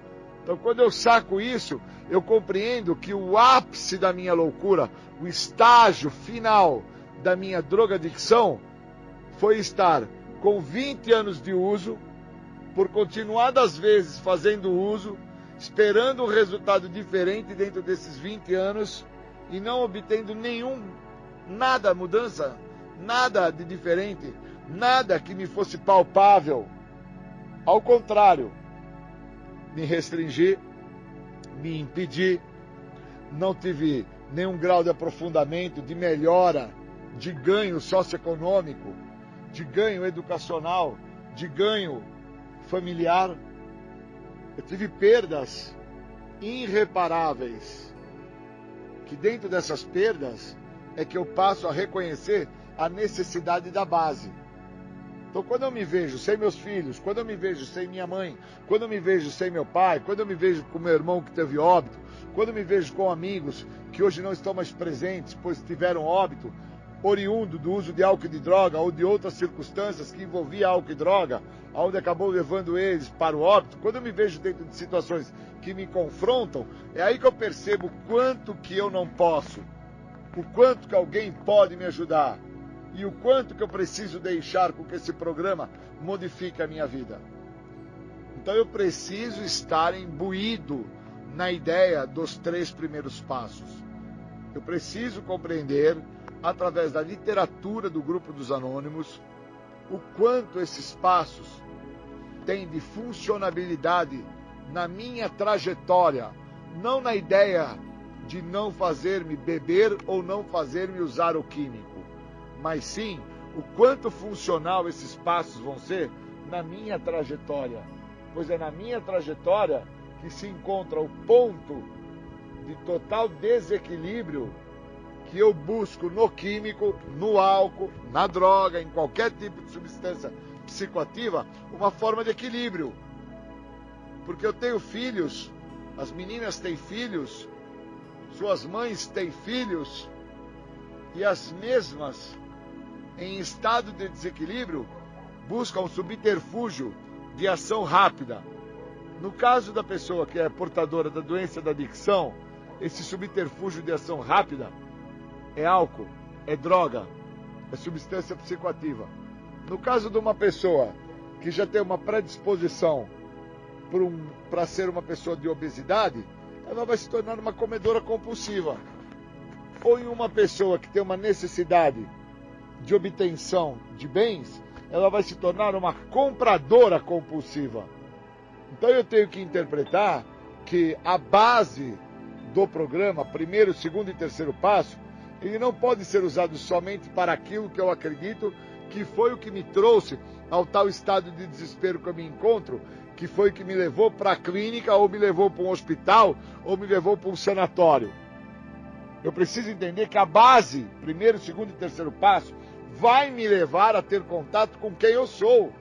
Então, quando eu saco isso, eu compreendo que o ápice da minha loucura, o estágio final da minha drogadicção, foi estar com 20 anos de uso, por continuadas vezes fazendo uso, esperando um resultado diferente dentro desses 20 anos e não obtendo nada mudança, nada de diferente, nada que me fosse palpável. Ao contrário, me restringi, me impedi, não tive nenhum grau de aprofundamento, de melhora, de ganho socioeconômico, de ganho educacional, de ganho familiar. Eu tive perdas irreparáveis, que dentro dessas perdas é que eu passo a reconhecer a necessidade da base. Então, quando eu me vejo sem meus filhos, quando eu me vejo sem minha mãe, quando eu me vejo sem meu pai, quando eu me vejo com meu irmão que teve óbito, quando eu me vejo com amigos que hoje não estão mais presentes, pois tiveram óbito, oriundo do uso de álcool e de droga ou de outras circunstâncias que envolvia álcool e droga, onde acabou levando eles para o óbito, quando eu me vejo dentro de situações que me confrontam, é aí que eu percebo o quanto que eu não posso, o quanto que alguém pode me ajudar e o quanto que eu preciso deixar com que esse programa modifique a minha vida. Então eu preciso estar imbuído na ideia dos 3 primeiros passos. Eu preciso compreender, através da literatura do Grupo dos Anônimos, o quanto esses passos têm de funcionabilidade na minha trajetória, não na ideia de não fazer-me beber ou não fazer-me usar o químico, mas sim o quanto funcional esses passos vão ser na minha trajetória, pois é na minha trajetória que se encontra o ponto de total desequilíbrio que eu busco no químico, no álcool, na droga, em qualquer tipo de substância psicoativa, uma forma de equilíbrio. Porque eu tenho filhos, as meninas têm filhos, suas mães têm filhos, e as mesmas, em estado de desequilíbrio, buscam um subterfúgio de ação rápida. No caso da pessoa que é portadora da doença da adicção, esse subterfúgio de ação rápida é álcool, é droga, é substância psicoativa. No caso de uma pessoa que já tem uma predisposição para ser uma pessoa de obesidade, ela vai se tornar uma comedora compulsiva. Ou em uma pessoa que tem uma necessidade de obtenção de bens, ela vai se tornar uma compradora compulsiva. Então eu tenho que interpretar que a base do programa, primeiro, segundo e terceiro passo, ele não pode ser usado somente para aquilo que eu acredito que foi o que me trouxe ao tal estado de desespero que eu me encontro, que foi o que me levou para a clínica, ou me levou para um hospital, ou me levou para um sanatório. Eu preciso entender que a base, primeiro, segundo e terceiro passo, vai me levar a ter contato com quem eu sou.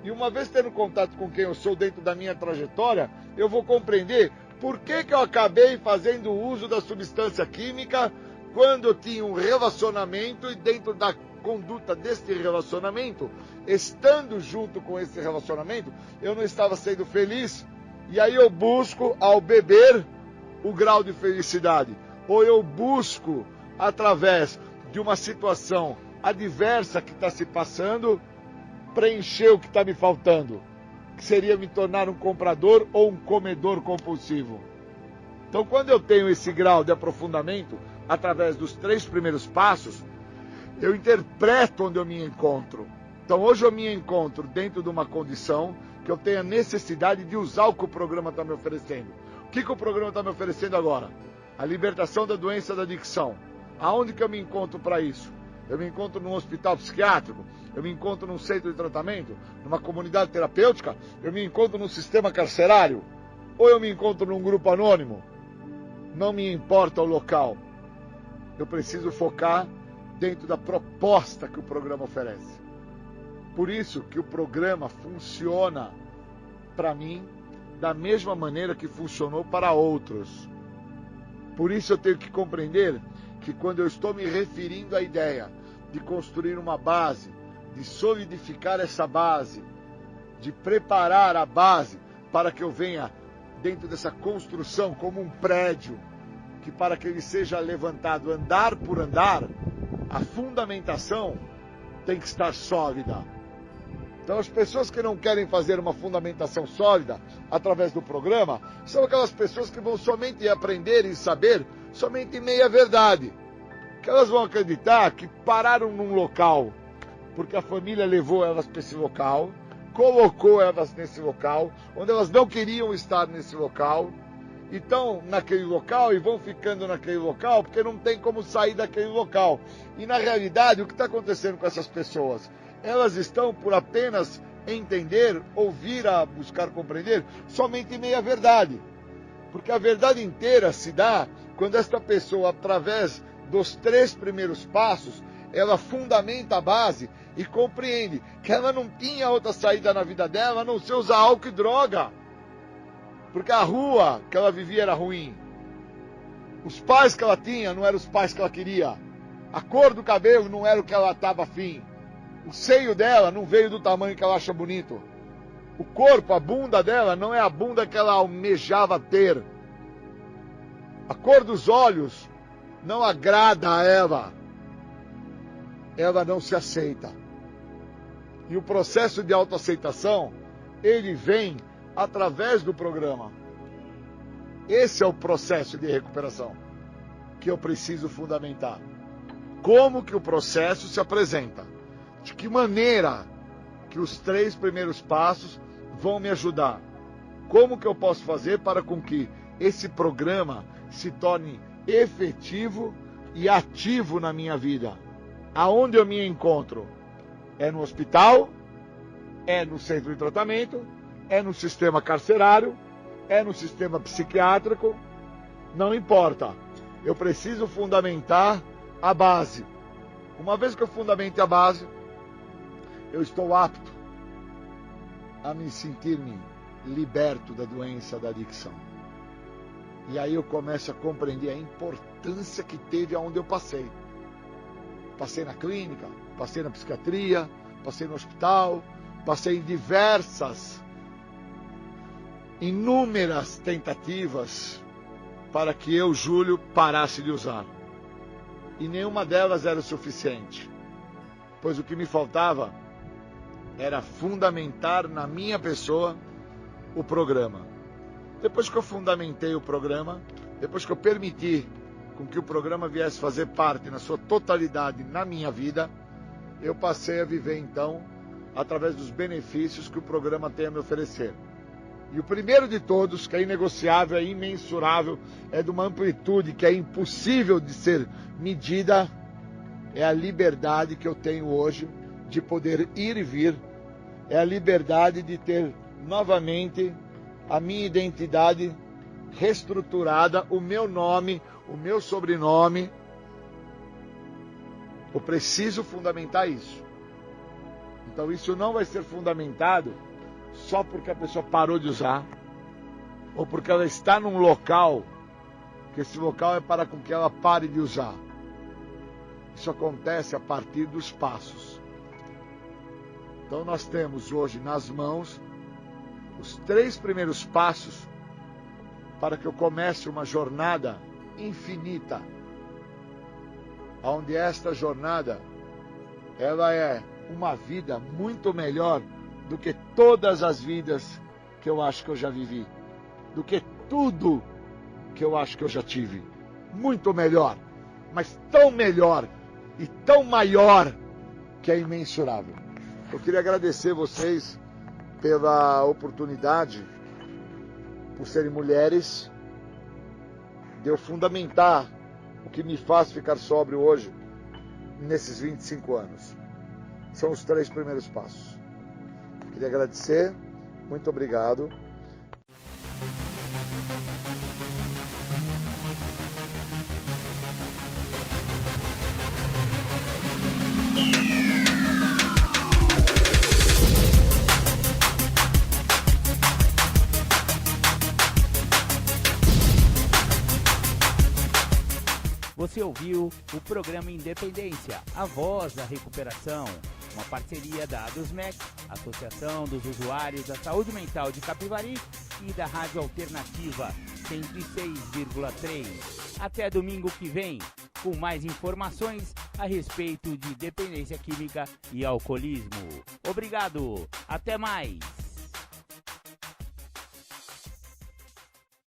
E uma vez tendo contato com quem eu sou dentro da minha trajetória, eu vou compreender por que eu acabei fazendo uso da substância química quando eu tinha um relacionamento e dentro da conduta deste relacionamento, estando junto com esse relacionamento, eu não estava sendo feliz. E aí eu busco, ao beber, o grau de felicidade. Ou eu busco, através de uma situação adversa que está se passando, preencher o que está me faltando, que seria me tornar um comprador ou um comedor compulsivo. Então, quando eu tenho esse grau de aprofundamento, através dos 3 primeiros passos, eu interpreto onde eu me encontro. Então, hoje eu me encontro dentro de uma condição que eu tenho a necessidade de usar o que o programa está me oferecendo. O que o programa está me oferecendo agora? A libertação da doença da adicção, Aonde que eu me encontro para isso? Eu me encontro num hospital psiquiátrico? Eu me encontro num centro de tratamento? Numa comunidade terapêutica? Eu me encontro num sistema carcerário? Ou eu me encontro num grupo anônimo? Não me importa o local. Eu preciso focar dentro da proposta que o programa oferece. Por isso que o programa funciona para mim da mesma maneira que funcionou para outros. Por isso eu tenho que compreender que quando eu estou me referindo à ideia de construir uma base, de solidificar essa base, de preparar a base para que eu venha dentro dessa construção como um prédio, que para que ele seja levantado andar por andar, a fundamentação tem que estar sólida. Então as pessoas que não querem fazer uma fundamentação sólida através do programa, são aquelas pessoas que vão somente aprender e saber somente meia verdade. Que elas vão acreditar que pararam num local, porque a família levou elas para esse local, colocou elas nesse local, onde elas não queriam estar nesse local, e estão naquele local e vão ficando naquele local porque não tem como sair daquele local. E na realidade, o que está acontecendo com essas pessoas? Elas estão por apenas entender, ouvir, a buscar compreender, somente meia verdade. Porque a verdade inteira se dá quando esta pessoa, através dos 3 primeiros passos, ela fundamenta a base e compreende que ela não tinha outra saída na vida dela a não ser usar álcool e droga. Porque a rua que ela vivia era ruim. Os pais que ela tinha não eram os pais que ela queria. A cor do cabelo não era o que ela estava afim. O seio dela não veio do tamanho que ela acha bonito. O corpo, a bunda dela, não é a bunda que ela almejava ter. A cor dos olhos não agrada a ela. Ela não se aceita. E o processo de autoaceitação, ele vem através do programa. Esse é o processo de recuperação que eu preciso fundamentar. Como que o processo se apresenta? De que maneira que os 3 primeiros passos vão me ajudar? Como que eu posso fazer para com que esse programa se torne efetivo e ativo na minha vida? Aonde eu me encontro? É no hospital? É no centro de tratamento? É no sistema carcerário? É no sistema psiquiátrico? Não importa. Eu preciso fundamentar a base. Uma vez que eu fundamente a base, eu estou apto a me sentir-me liberto da doença da adicção. E aí eu começo a compreender a importância que teve aonde eu passei. Passei na clínica, passei na psiquiatria, passei no hospital, passei em inúmeras tentativas para que eu, Júlio, parasse de usar. E nenhuma delas era o suficiente, pois o que me faltava era fundamentar na minha pessoa o programa. Depois que eu fundamentei o programa, depois que eu permiti com que o programa viesse fazer parte na sua totalidade na minha vida, eu passei a viver então através dos benefícios que o programa tem a me oferecer. E o primeiro de todos, que é inegociável, é imensurável, é de uma amplitude que é impossível de ser medida, é a liberdade que eu tenho hoje de poder ir e vir, é a liberdade de ter novamente a minha identidade reestruturada, o meu nome, o meu sobrenome. Eu preciso fundamentar isso. Então isso não vai ser fundamentado só porque a pessoa parou de usar, ou porque ela está num local, que esse local é para com que ela pare de usar. Isso acontece a partir dos passos. Então nós temos hoje nas mãos os 3 primeiros passos para que eu comece uma jornada infinita, onde esta jornada ela é uma vida muito melhor do que todas as vidas que eu acho que eu já vivi, do que tudo que eu acho que eu já tive. Muito melhor, mas tão melhor e tão maior que é imensurável. Eu queria agradecer vocês pela oportunidade, por serem mulheres, de eu fundamentar O que me faz ficar sóbrio hoje, nesses 25 anos, são os 3 primeiros passos. Queria agradecer, muito obrigado. Você ouviu o programa Independência, a voz da recuperação, uma parceria da ADUSMEC, Associação dos Usuários da Saúde Mental de Capivari, e da Rádio Alternativa 106,3. Até domingo que vem, com mais informações a respeito de dependência química e alcoolismo. Obrigado, até mais!